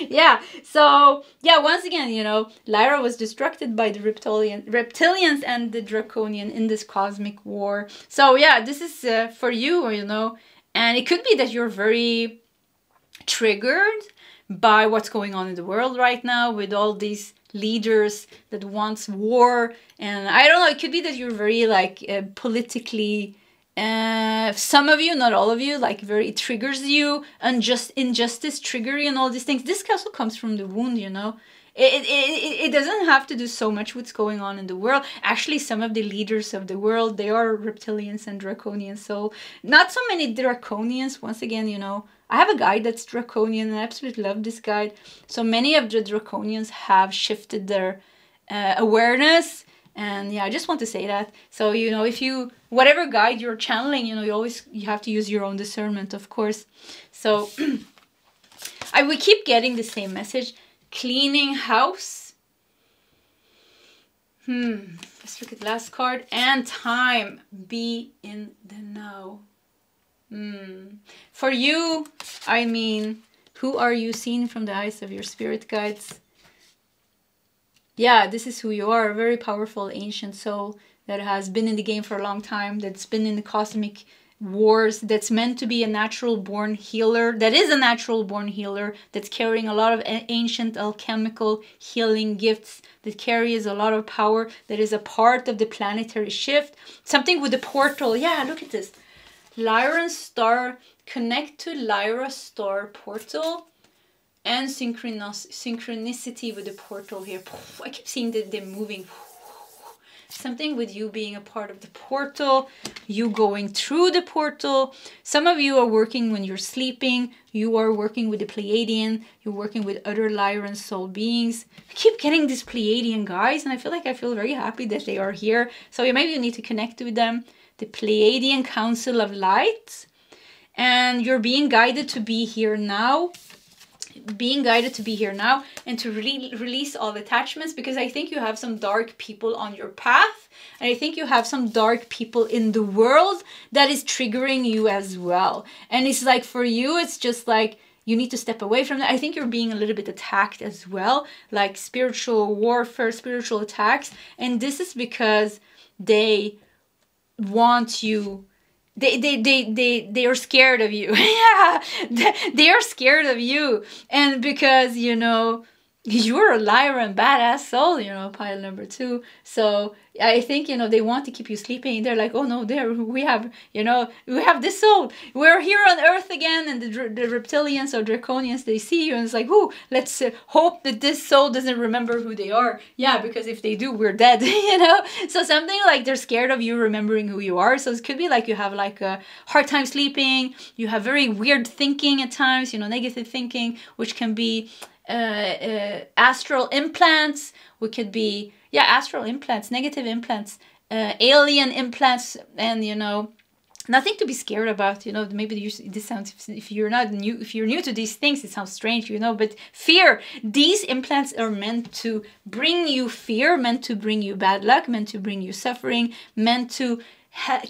Yeah, so yeah, once again, you know, Lyra was destructed by the reptilians and the draconian in this cosmic war. So yeah, this is for you, you know, and it could be that you're very triggered by what's going on in the world right now with all these leaders that wants war. And I don't know, it could be that you're very like politically, some of you, not all of you, like very, it triggers you, injustice trigger you and all these things. This also comes from the wound, you know. It doesn't have to do so much what's going on in the world. Actually, some of the leaders of the world, they are reptilians and draconians. So not so many draconians. Once again, you know, I have a guide that's draconian and I absolutely love this guide. So many of the draconians have shifted their awareness. And yeah, I just want to say that. So, you know, if you, whatever guide you're channeling, you know, you have to use your own discernment, of course. So... We keep getting the same message. Cleaning house. Let's look at the last card. And time. Be in the now. For you, I mean, who are you seeing from the eyes of your spirit guides? Yeah, this is who you are. A very powerful ancient soul that has been in the game for a long time. That's been in the cosmic wars. That's meant to be a natural born healer. That is a natural born healer. That's carrying a lot of ancient alchemical healing gifts. That carries a lot of power. That is a part of the planetary shift. Something with the portal. Yeah, look at this. Lyran star. Connect to Lyra star portal. And synchronicity with the portal here. I keep seeing that they're moving. Something with you being a part of the portal. You going through the portal. Some of you are working when you're sleeping. You are working with the Pleiadian. You're working with other Lyran soul beings. I keep getting these Pleiadian guys. And I feel very happy that they are here. So maybe you need to connect with them. The Pleiadian Council of Light. And you're being guided to be here now. Being guided to be here now and to release all attachments, because I think you have some dark people on your path, and I think you have some dark people in the world that is triggering you as well. And it's like, for you, it's just like you need to step away from that. I think you're being a little bit attacked as well, like spiritual warfare, spiritual attacks, and this is because they want you. They are scared of you. Yeah, they are scared of you. And because, you know, you're a Lyran badass soul, you know, pile number 2. So I think, you know, they want to keep you sleeping. They're like, oh no, we have this soul. We're here on Earth again. And the reptilians or draconians, they see you and it's like, ooh, let's hope that this soul doesn't remember who they are. Yeah, because if they do, we're dead, you know? So something like they're scared of you remembering who you are. So it could be like you have like a hard time sleeping. You have very weird thinking at times, you know, negative thinking, which can be astral implants. We could be astral implants, negative implants, alien implants, and you know, nothing to be scared about. You know, maybe this sounds, if you're new to these things, it sounds strange, you know, but fear. These implants are meant to bring you fear, meant to bring you bad luck, meant to bring you suffering, meant to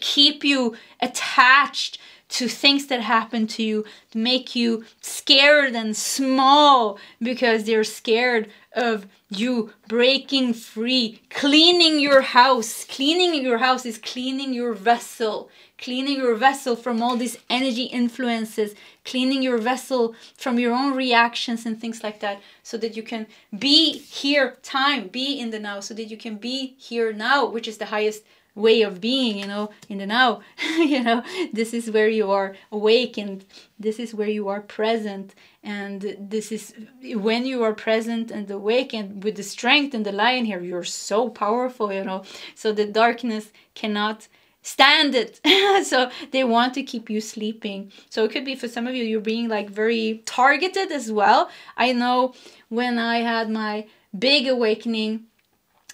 keep you attached to things that happen to you, to make you scared and small because they're scared of you breaking free. Cleaning your house. Cleaning your house is cleaning your vessel. Cleaning your vessel from all these energy influences. Cleaning your vessel from your own reactions and things like that. So that you can be here, time, be in the now. So that you can be here now, which is the highest way of being, you know, in the now. You know, this is where you are awake, and this is where you are present, and this is when you are present and awake and with the strength and the lion here, you're so powerful, you know, so the darkness cannot stand it. So they want to keep you sleeping. So it could be for some of you, you're being like very targeted as well. I know when I had my big awakening,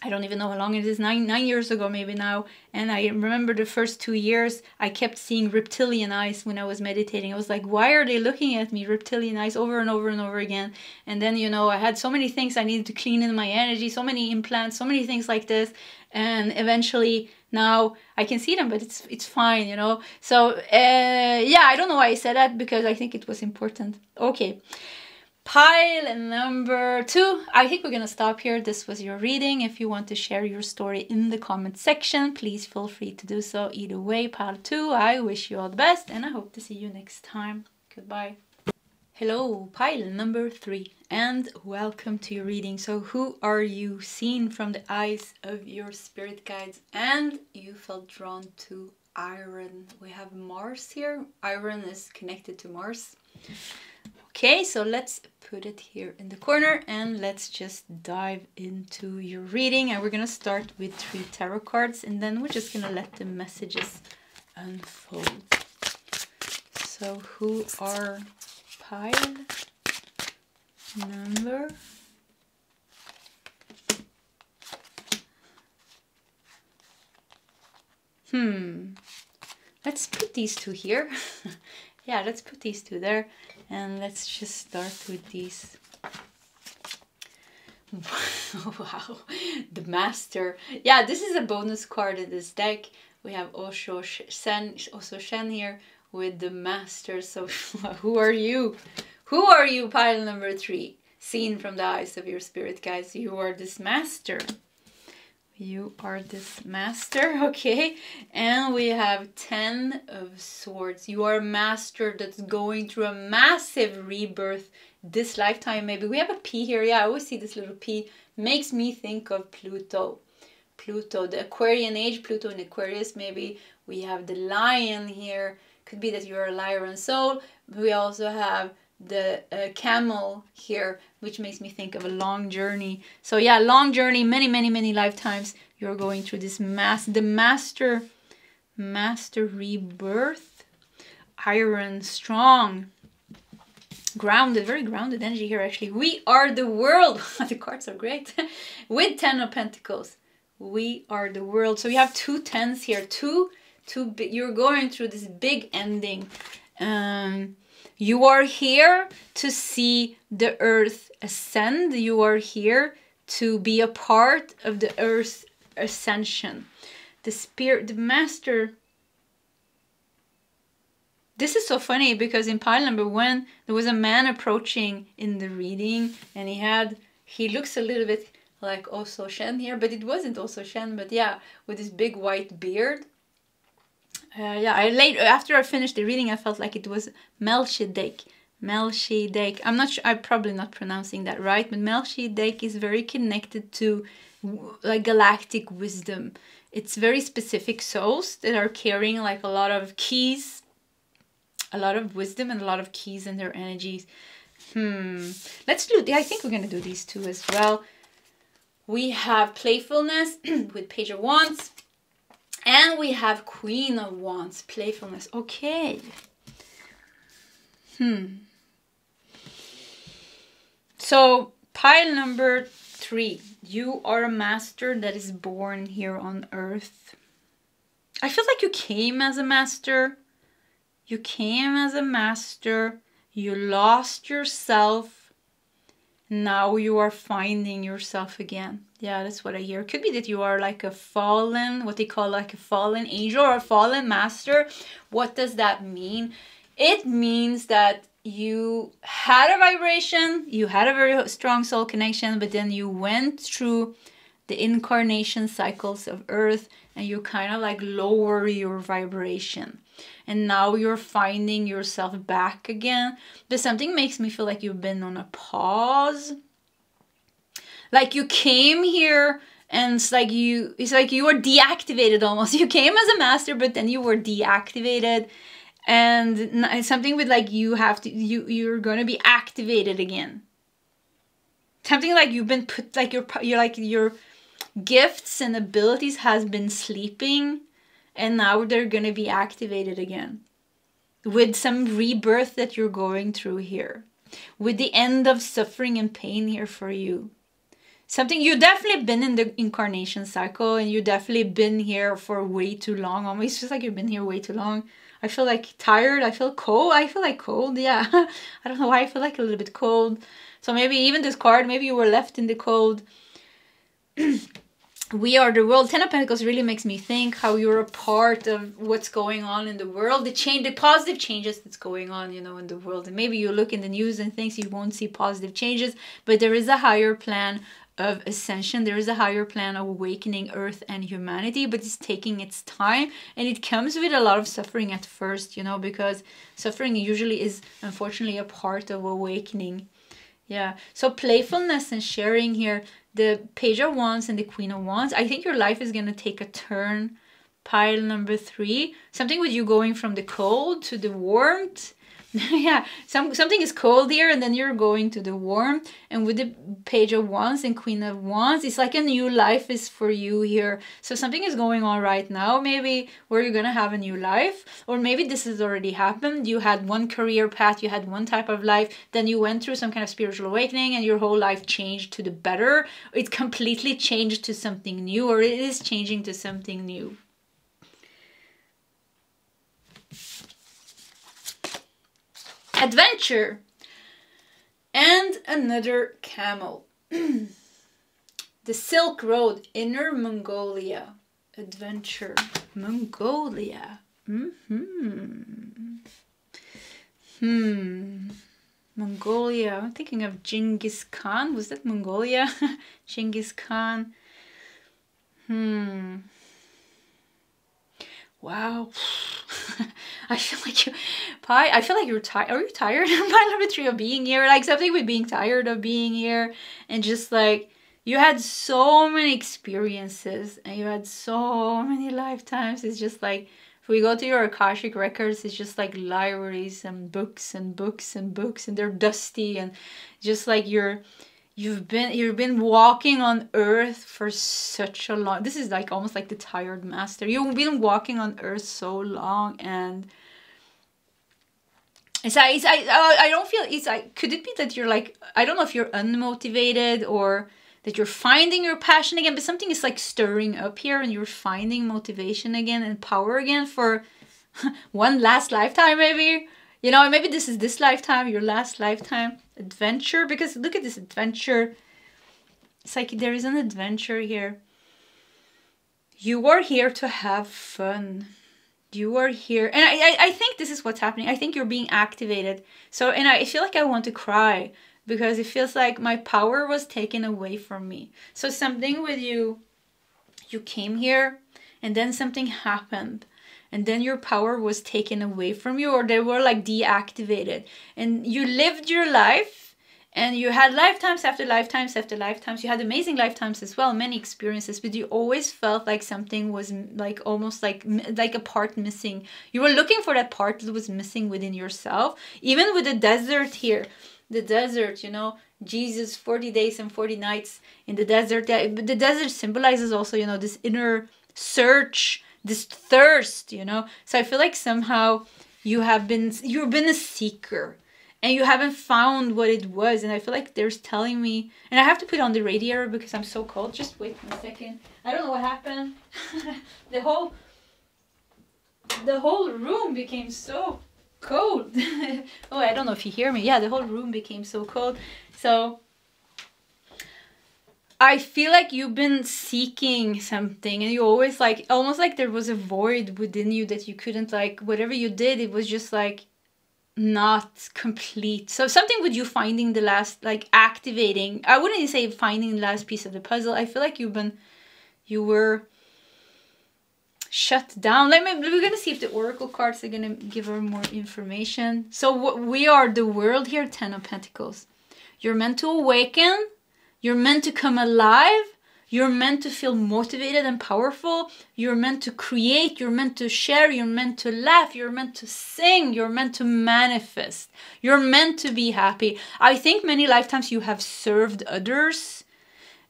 I don't even know how long it is, 9 years ago maybe now. And I remember the first 2 years, I kept seeing reptilian eyes when I was meditating. I was like, why are they looking at me? Reptilian eyes over and over and over again. And then, you know, I had so many things I needed to clean in my energy, so many implants, so many things like this. And eventually now I can see them, but it's fine, you know. So, yeah, I don't know why I said that, because I think it was important. Okay. Pile number 2. I think we're going to stop here. This was your reading. If you want to share your story in the comment section, please feel free to do so. Either way, pile 2, I wish you all the best, and I hope to see you next time. Goodbye. Hello, pile number 3, and welcome to your reading. So who are you seeing from the eyes of your spirit guides? And you felt drawn to iron. We have Mars here. Iron is connected to Mars. Okay, so let's put it here in the corner and let's just dive into your reading. And we're going to start with 3 tarot cards, and then we're just going to let the messages unfold. So who are pile number? Let's put these 2 here. Yeah, let's put these two there. And let's just start with these. Wow, the Master. Yeah, this is a bonus card in this deck. We have Osho Shen here with the Master. So who are you? Who are you, pile number 3? Seen from the eyes of your spirit guides. You are this Master. You are this Master, okay? And we have 10 of Swords. You are a Master that's going through a massive rebirth this lifetime, maybe. We have a P here. Yeah, I always see this little P. Makes me think of Pluto. Pluto, the Aquarian age, Pluto in Aquarius, maybe. We have the Lion here. Could be that you're a lion soul. We also have the camel here, which makes me think of a long journey. So yeah, long journey, many lifetimes. You're going through this the master rebirth. Iron, strong, grounded, very grounded energy here actually. We are the world. The cards are great. With 10 of Pentacles. We are the world. So you have 2 10s here. You're going through this big ending. You are here to see the earth ascend. You are here to be a part of the earth's ascension. The spirit, the Master. This is so funny because in pile number 1, there was a man approaching in the reading, and he looks a little bit like Osho Shen here, but it wasn't Osho Shen, but yeah, with this big white beard. Yeah, after I finished the reading, I felt like it was Melchizedek. Melchizedek. I'm probably not pronouncing that right, but Melchizedek is very connected to like galactic wisdom. It's very specific souls that are carrying like a lot of keys, a lot of wisdom and a lot of keys in their energies. Let's do, I think we're going to do these two as well. We have playfulness with Page of Wands. And we have Queen of Wands, playfulness. Okay. So, pile number 3. You are a master that is born here on earth. I feel like you came as a master. You came as a master. You lost yourself. Now you are finding yourself again. Yeah, that's what I hear. Could be that you are like a fallen, what they call like a fallen angel or a fallen master. What does that mean? It means that you had a vibration, you had a very strong soul connection, but then you went through the incarnation cycles of Earth and you kind of like lower your vibration. And now you're finding yourself back again. But something makes me feel like you've been on a pause. Like you came here and it's like you were deactivated almost. You came as a master, but then you were deactivated. And something with like you're going to be activated again. Something like you've been put, like your gifts and abilities has been sleeping. And now they're going to be activated again. With some rebirth that you're going through here. With the end of suffering and pain here for you. Something, you definitely been in the incarnation cycle. And you definitely been here for way too long. Almost just like you've been here way too long. I feel like tired. I feel cold. I feel like cold. Yeah. I don't know why I feel like a little bit cold. So maybe even this card, maybe you were left in the cold. We are the world. 10 of Pentacles really makes me think how you're a part of what's going on in the world. The positive changes that's going on, you know, in the world. And maybe you look in the news and things, you won't see positive changes. But there is a higher plan of ascension. There is a higher plan of awakening Earth and humanity. But it's taking its time. And it comes with a lot of suffering at first, you know, because suffering usually is, unfortunately, a part of awakening. Yeah. So playfulness and sharing here. The Page of Wands and the Queen of Wands. I think your life is going to take a turn. Pile number 3. Something with you going from the cold to the warmth. Yeah, something is cold here and then you're going to the warmth. And with the Page of Wands and Queen of Wands, it's like a new life is for you here. So something is going on right now, maybe where you're going to have a new life. Or maybe this has already happened. You had one career path, you had one type of life, then you went through some kind of spiritual awakening and your whole life changed to the better. It completely changed to something new, or it is changing to something new. Adventure. And another camel. The Silk Road, Inner Mongolia. Adventure. Mongolia. Mongolia. I'm thinking of Genghis Khan. Was that Mongolia? Genghis Khan. Wow. I feel like you're tired. Are you tired? Pile number 3 of being here. Like something with being tired of being here. And just like, you had so many experiences. And you had so many lifetimes. It's just like, if we go to your Akashic records, it's just like libraries and books and books and books. And they're dusty. And just like you've been walking on earth for such a long, this is like almost like the tired master. You've been walking on earth so long, and I don't feel, it's like, could it be that you're like, I don't know if you're unmotivated or that you're finding your passion again, but something is like stirring up here and you're finding motivation again and power again for one last lifetime maybe. You know, maybe this is this lifetime, your last lifetime. Adventure, because look at this adventure. It's like there is an adventure here. You are here to have fun. You are here. And I think this is what's happening. I think you're being activated. So, and I feel like I want to cry because it feels like my power was taken away from me. So something with you came here and then something happened. And then your power was taken away from you, or they were like deactivated. And you lived your life and you had lifetimes after lifetimes after lifetimes. You had amazing lifetimes as well, many experiences, but you always felt like something was like almost like a part missing. You were looking for that part that was missing within yourself. Even with the desert here, the desert, you know, Jesus, 40 days and 40 nights in the desert. The desert symbolizes also, you know, this inner search, this thirst, you know. So I feel like somehow you've been a seeker and you haven't found what it was. And I feel like there's telling me, and I have to put on the radiator because I'm so cold. Just wait 1 second. I don't know what happened. the whole room became so cold. Oh, I don't know if you hear me. Yeah, the whole room became so cold. So I feel like you've been seeking something and you always like, almost like there was a void within you that you couldn't, like, whatever you did, it was just like not complete. So something with you finding the last, like activating, I wouldn't even say finding the last piece of the puzzle. I feel like you were shut down. Like, maybe we're gonna see if the oracle cards are gonna give her more information. So we are the world here, 10 of Pentacles. You're meant to awaken. You're meant to come alive. You're meant to feel motivated and powerful. You're meant to create. You're meant to share. You're meant to laugh. You're meant to sing. You're meant to manifest. You're meant to be happy. I think many lifetimes you have served others.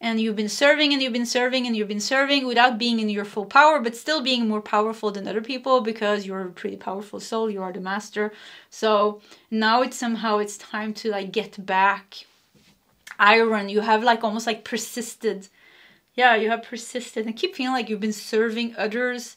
And you've been serving and you've been serving and you've been serving without being in your full power, but still being more powerful than other people because you're a pretty powerful soul. You are the master. So now it's time to like get back. Iron, you have like almost like persisted. Yeah, you have persisted and keep feeling like you've been serving others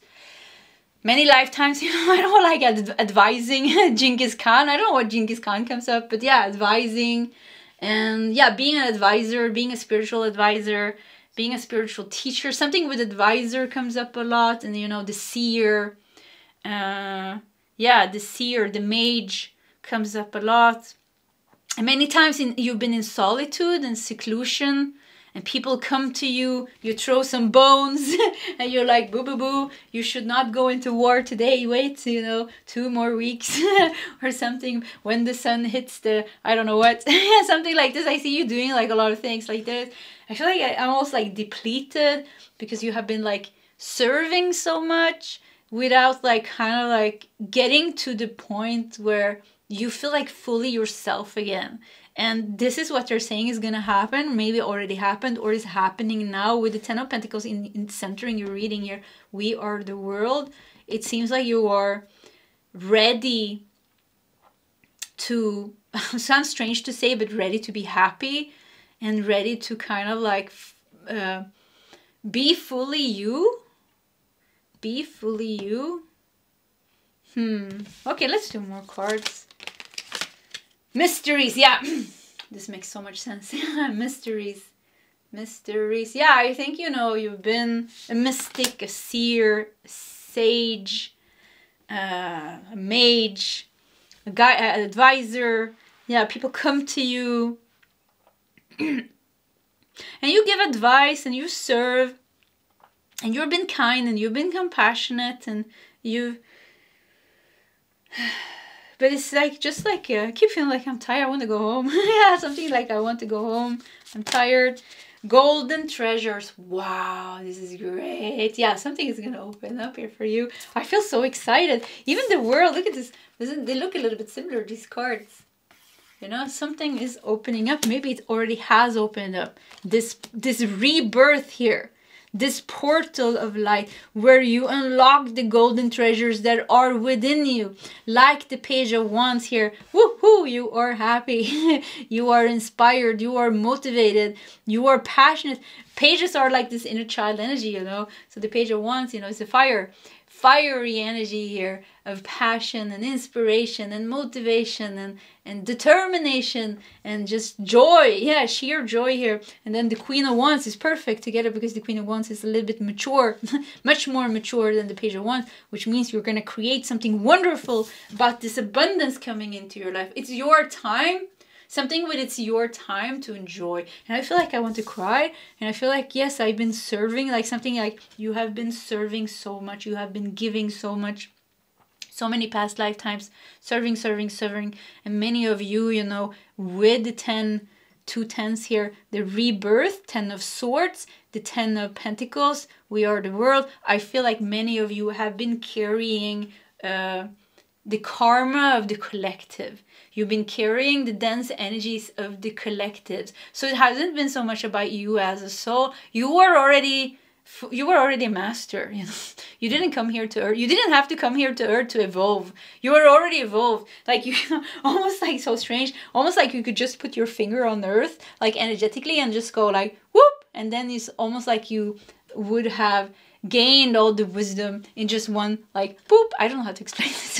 many lifetimes. You know, I don't like advising Genghis Khan. I don't know what Genghis Khan comes up, but yeah, advising and yeah, being an advisor, being a spiritual advisor, being a spiritual teacher. Something with advisor comes up a lot, and you know, the seer, yeah, the seer, the mage comes up a lot. And many times you've been in solitude and seclusion and people come to you, you throw some bones and you're like, boo, boo, boo, you should not go into war today. Wait, you know, 2 more weeks or something when the sun hits the, I don't know what, something like this. I see you doing like a lot of things like this. I feel like I'm almost like depleted because you have been like serving so much without like kind of like getting to the point where you feel like fully yourself again. And this is what they're saying is going to happen. Maybe already happened or is happening now with the 10 of Pentacles in centering your reading here. We are the world. It seems like you are ready to, sounds strange to say, but ready to be happy and ready to kind of like be fully you. Be fully you. Okay, let's do more cards. Mysteries, yeah. This makes so much sense. Mysteries. Mysteries. Yeah, I think, you know, you've been a mystic, a seer, a sage, a mage, a guy, an advisor. Yeah, people come to you and you give advice and you serve and you've been kind and you've been compassionate and you've... But it's like, just like, I keep feeling like I'm tired, I want to go home. Yeah, something like I want to go home, I'm tired. Golden treasures, wow, this is great. Yeah, something is going to open up here for you. I feel so excited. Even the world, look at this. They look a little bit similar, these cards. You know, something is opening up. Maybe it already has opened up. This rebirth here. This portal of light where you unlock the golden treasures that are within you. Like the Page of Wands here. Woohoo! You are happy. You are inspired. You are motivated. You are passionate. Pages are like this inner child energy, you know. So the Page of Wands, you know, it's a fiery energy here of passion and inspiration and motivation and determination and just joy. Yeah, sheer joy here. And then the Queen of Wands is perfect together because the Queen of Wands is a little bit mature, much more mature than the Page of Wands, which means you're going to create something wonderful about this abundance coming into your life. It's your time. Something with it's your time to enjoy. And I feel like I want to cry. And I feel like, yes, I've been serving. Like something like you have been serving so much. You have been giving so much. So many past lifetimes. Serving. And many of you, you know, with the 2 tens here. The rebirth, 10 of Swords. The 10 of Pentacles. We are the world. I feel like many of you have been carrying the karma of the collective. You've been carrying the dense energies of the collectives. So it hasn't been so much about you as a soul. You were already a master. You know, you didn't come here to Earth. You didn't have to come here to Earth to evolve. You were already evolved. Like you, almost like so strange. Almost like you could just put your finger on Earth, like energetically, and just go like whoop, and then it's almost like you would have gained all the wisdom in just one, like, boop. I don't know how to explain this.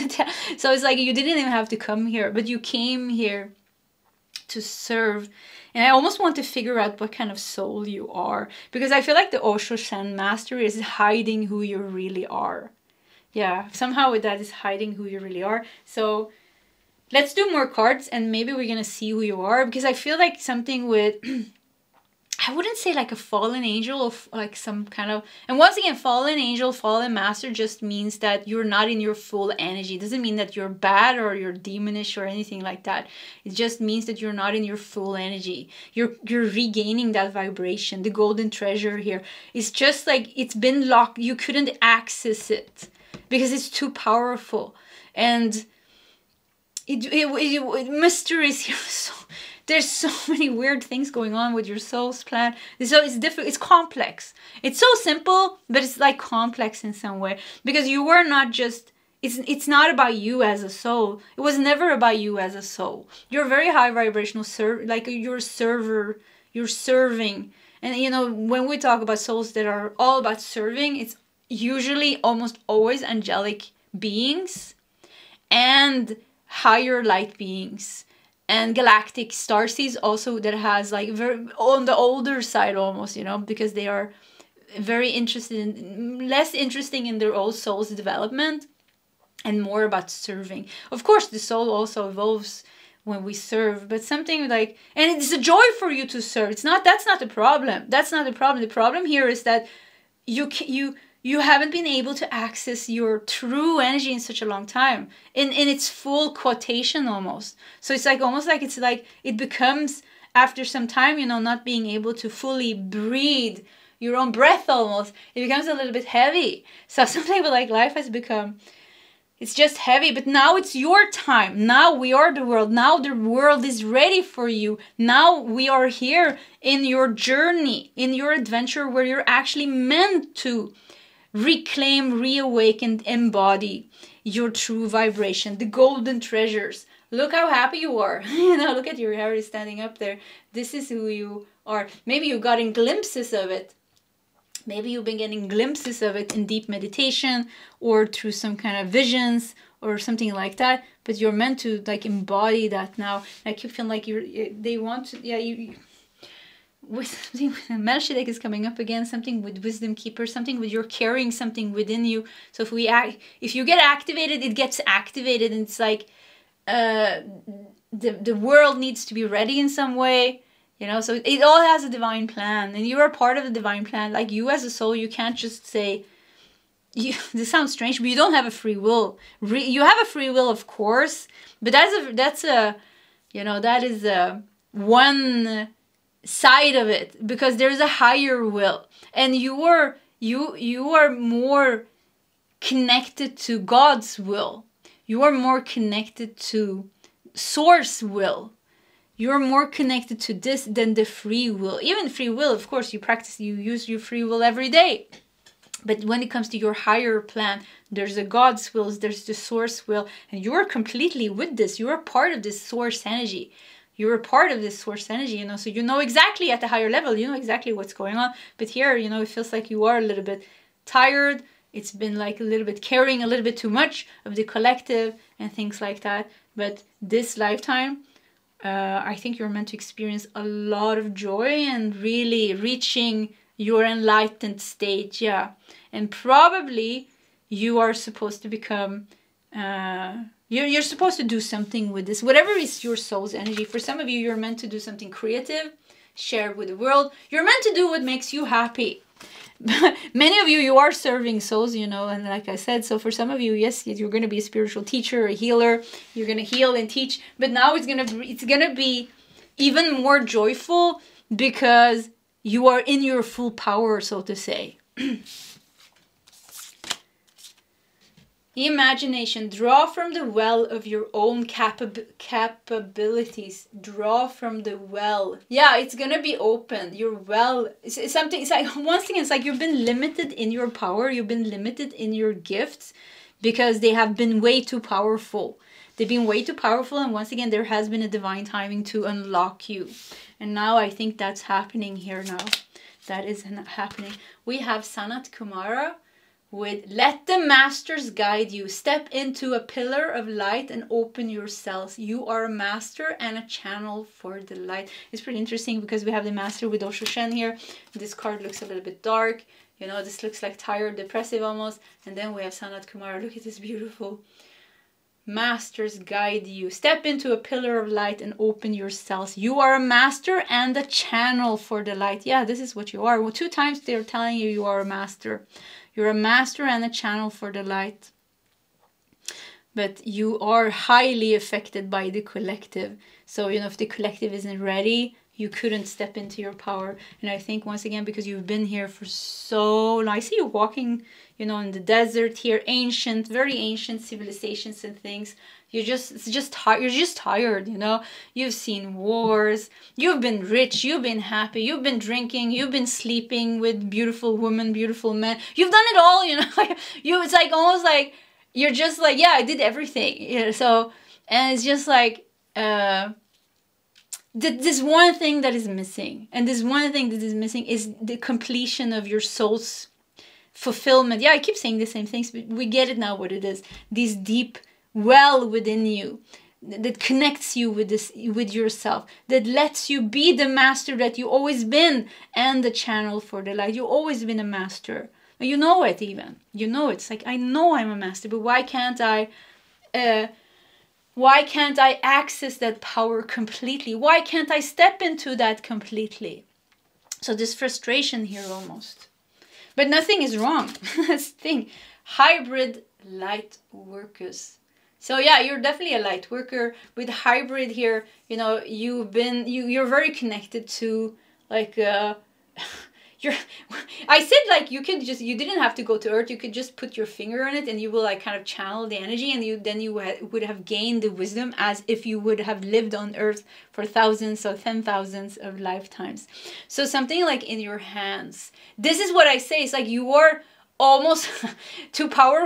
So it's like you didn't even have to come here, but you came here to serve. And I almost want to figure out what kind of soul you are, because I feel like the Osho Shen Master is hiding who you really are. Yeah, somehow with that is hiding who you really are. So let's do more cards and maybe we're gonna see who you are, because I feel like something with I wouldn't say like a fallen angel or like some kind of... And once again, fallen angel, fallen master just means that you're not in your full energy. It doesn't mean that you're bad or you're demonish or anything like that. It just means that you're not in your full energy. You're regaining that vibration. The golden treasure here is just like it's been locked. You couldn't access it because it's too powerful. And mysteries here. So there's so many weird things going on with your soul's plan. So it's difficult. It's complex. It's so simple, but it's like complex in some way, because you were not just... It's not about you as a soul. It was never about you as a soul. You're very high vibrational, like you're a server. You're serving. And you know, when we talk about souls that are all about serving, it's usually almost always angelic beings and higher light beings. And galactic starseeds also that has like very on the older side almost, you know, because they are very interested in, less interesting in their own soul's development and more about serving. Of course, the soul also evolves when we serve, but something like, and it's a joy for you to serve. It's not, that's not the problem. That's not the problem. The problem here is that you haven't been able to access your true energy in such a long time, in its full quotation almost. So it's like almost like it becomes, after some time, you know, not being able to fully breathe your own breath almost, it becomes a little bit heavy. So something like life has become, it's just heavy, but now it's your time. Now we are the world. Now the world is ready for you. Now we are here in your journey, in your adventure where you're actually meant to reclaim, reawaken, embody your true vibration, the golden treasures. Look how happy you are. You know, look at your hair is standing up there. This is who you are. Maybe you've gotten glimpses of it. Maybe you've been getting glimpses of it in deep meditation or through some kind of visions or something like that, but you're meant to like embody that now. And I keep feeling like they want to, yeah, you with something, Melchizedek is coming up again, something with Wisdom Keeper, something with you're carrying something within you. So if you get activated, it gets activated, and it's like the world needs to be ready in some way, you know. So it all has a divine plan, and you are part of the divine plan. Like you as a soul, you can't just say, this sounds strange, but you don't have a free will. You have a free will, of course, but that's a you know, that is a one side of it, because there's a higher will, and you are more connected to God's will. You are more connected to source will. You're more connected to this than the free will. Even free will, of course, you use your free will every day. But when it comes to your higher plan, there's a God's will, there's the source will, and you're completely with this. You're a part of this source energy. You're a part of this source energy, you know, so you know exactly at the higher level, you know exactly what's going on. But here, you know, it feels like you are a little bit tired. It's been like a little bit carrying a little bit too much of the collective and things like that. But this lifetime, I think you're meant to experience a lot of joy and really reaching your enlightened stage, yeah. And probably you are supposed to become, you're supposed to do something with this, whatever is your soul's energy. For some of you, you're meant to do something creative, share with the world. You're meant to do what makes you happy. Many of you, you are serving souls, you know, and like I said, so for some of you, yes, you're going to be a spiritual teacher, a healer. You're going to heal and teach, but now it's going to be even more joyful because you are in your full power, so to say. Imagination. Draw from the well of your own capabilities. Draw from the well. Yeah, it's gonna be open. Your well. It's something. It's like, once again, it's like you've been limited in your power. You've been limited in your gifts because they have been way too powerful. They've been way too powerful, and once again, there has been a divine timing to unlock you. And now I think that's happening here now. That is happening. We have Sanat Kumara with let the masters guide you. Step into a pillar of light and open yourselves. You are a master and a channel for the light. It's pretty interesting because we have the master with Osho Shen here. This card looks a little bit dark. You know, this looks like tired, depressive almost. And then we have Sanat Kumara. Look at this beautiful. Masters guide you. Step into a pillar of light and open yourselves. You are a master and a channel for the light. Yeah, this is what you are. Well, 2 times they're telling you you are a master. You're a master and a channel for the light. But you are highly affected by the collective. So, you know, if the collective isn't ready, you couldn't step into your power. And I think, once again, because you've been here for so long. I see you walking, you know, in the desert here. Ancient, very ancient civilizations and things. You're just tired, you know. You've seen wars. You've been rich. You've been happy. You've been drinking. You've been sleeping with beautiful women, beautiful men. You've done it all, you know. Like it's like almost like you're just like, yeah, I did everything. You know, so, and it's just like this one thing that is missing, and this one thing that is missing is the completion of your soul's fulfillment. Yeah, I keep saying the same things, but we get it now what it is. This deep well within you that connects you with this, with yourself, that lets you be the master that you always been and the channel for the light. You've always been a master. You know it even. You know it's like, I know I'm a master, but why can't I access that power completely? Why can't I step into that completely? So this frustration here almost. But nothing is wrong. That's the thing. Hybrid light workers. So yeah, you're definitely a light worker. With hybrid here, you know, you're very connected to like I said like you didn't have to go to Earth. You could just put your finger on it and you will like kind of channel the energy, and you would have gained the wisdom as if you would have lived on Earth for thousands or 10,000s of lifetimes. So something like in your hands. This is what I say. It's like you are almost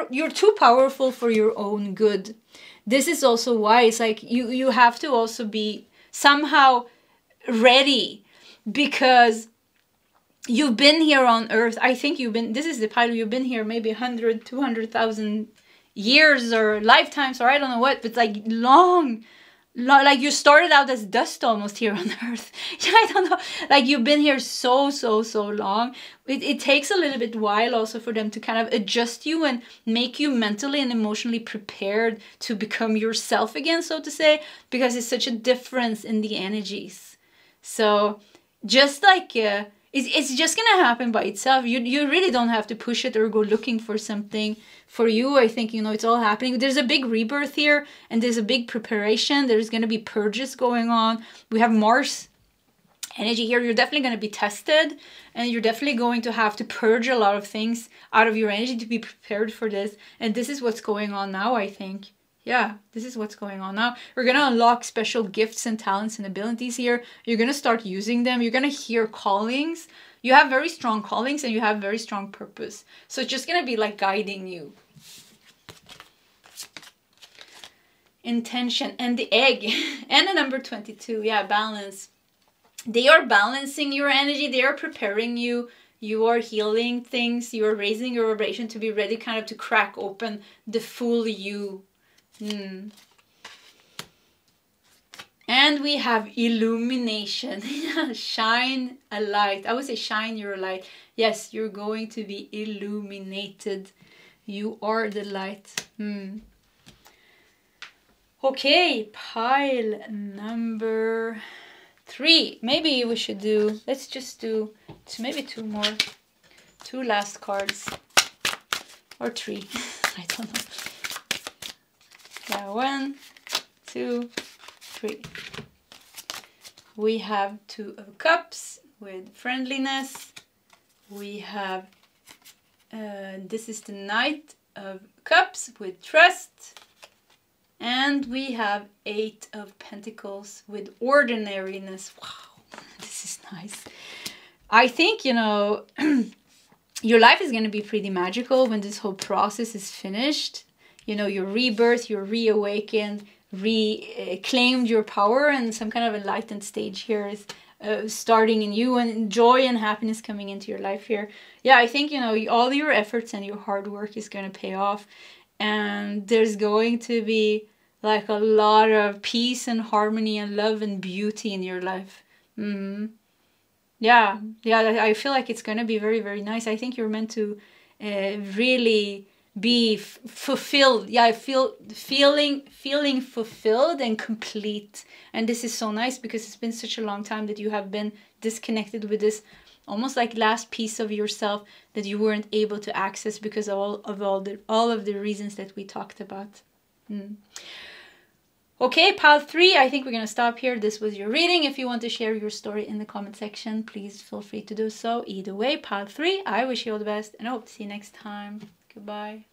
you're too powerful for your own good. This is also why it's like you have to also be somehow ready, because you've been here on Earth. I think this is the pilot, you've been here maybe 100, 200,000 years or lifetimes or I don't know what, but like long, like you started out as dust almost here on earth. Yeah, I don't know, like you've been here so long. It takes a little bit while also for them to kind of adjust you and make you mentally and emotionally prepared to become yourself again, so to say, because it's such a difference in the energies. So just like it's just gonna happen by itself. You really don't have to push it or go looking for something. For you, I think, you know, it's all happening. There's a big rebirth here, and there's a big preparation. There's gonna be purges going on. We have Mars energy here. You're definitely gonna be tested, and you're definitely going to have to purge a lot of things out of your energy to be prepared for this. And this is what's going on now, I think. Yeah, this is what's going on now. We're going to unlock special gifts and talents and abilities here. You're going to start using them. You're going to hear callings. You have very strong callings and you have very strong purpose. So it's just going to be like guiding you. Intention and the egg and the number 22. Yeah, balance. They are balancing your energy. They are preparing you. You are healing things. You are raising your vibration to be ready kind of to crack open the full you. And we have illumination. Shine a light. I would say shine your light. Yes, you're going to be illuminated. You are the light. Okay, pile number 3. Maybe we should do, let's just do maybe 2 more. 2 last cards. Or 3. I don't know. Yeah, 1, 2, 3. We have 2 of Cups with friendliness. We have, this is the Knight of Cups with trust. And we have 8 of Pentacles with ordinariness. Wow, this is nice. I think, you know, your life is going to be pretty magical when this whole process is finished. You know, your rebirth, your reawakened, reclaimed your power, and some kind of enlightened stage here is starting in you, and joy and happiness coming into your life here. Yeah, I think, you know, all your efforts and your hard work is going to pay off, and there's going to be like a lot of peace and harmony and love and beauty in your life. Yeah, I feel like it's going to be very, very nice. I think you're meant to really be fulfilled. Yeah, feeling fulfilled and complete. And this is so nice because it's been such a long time that you have been disconnected with this almost like last piece of yourself that you weren't able to access because of all of the reasons that we talked about. Okay, pile 3, I think we're going to stop here. This was your reading. If you want to share your story in the comment section, please feel free to do so. Either way, pile 3, I wish you all the best and I hope to see you next time. Goodbye.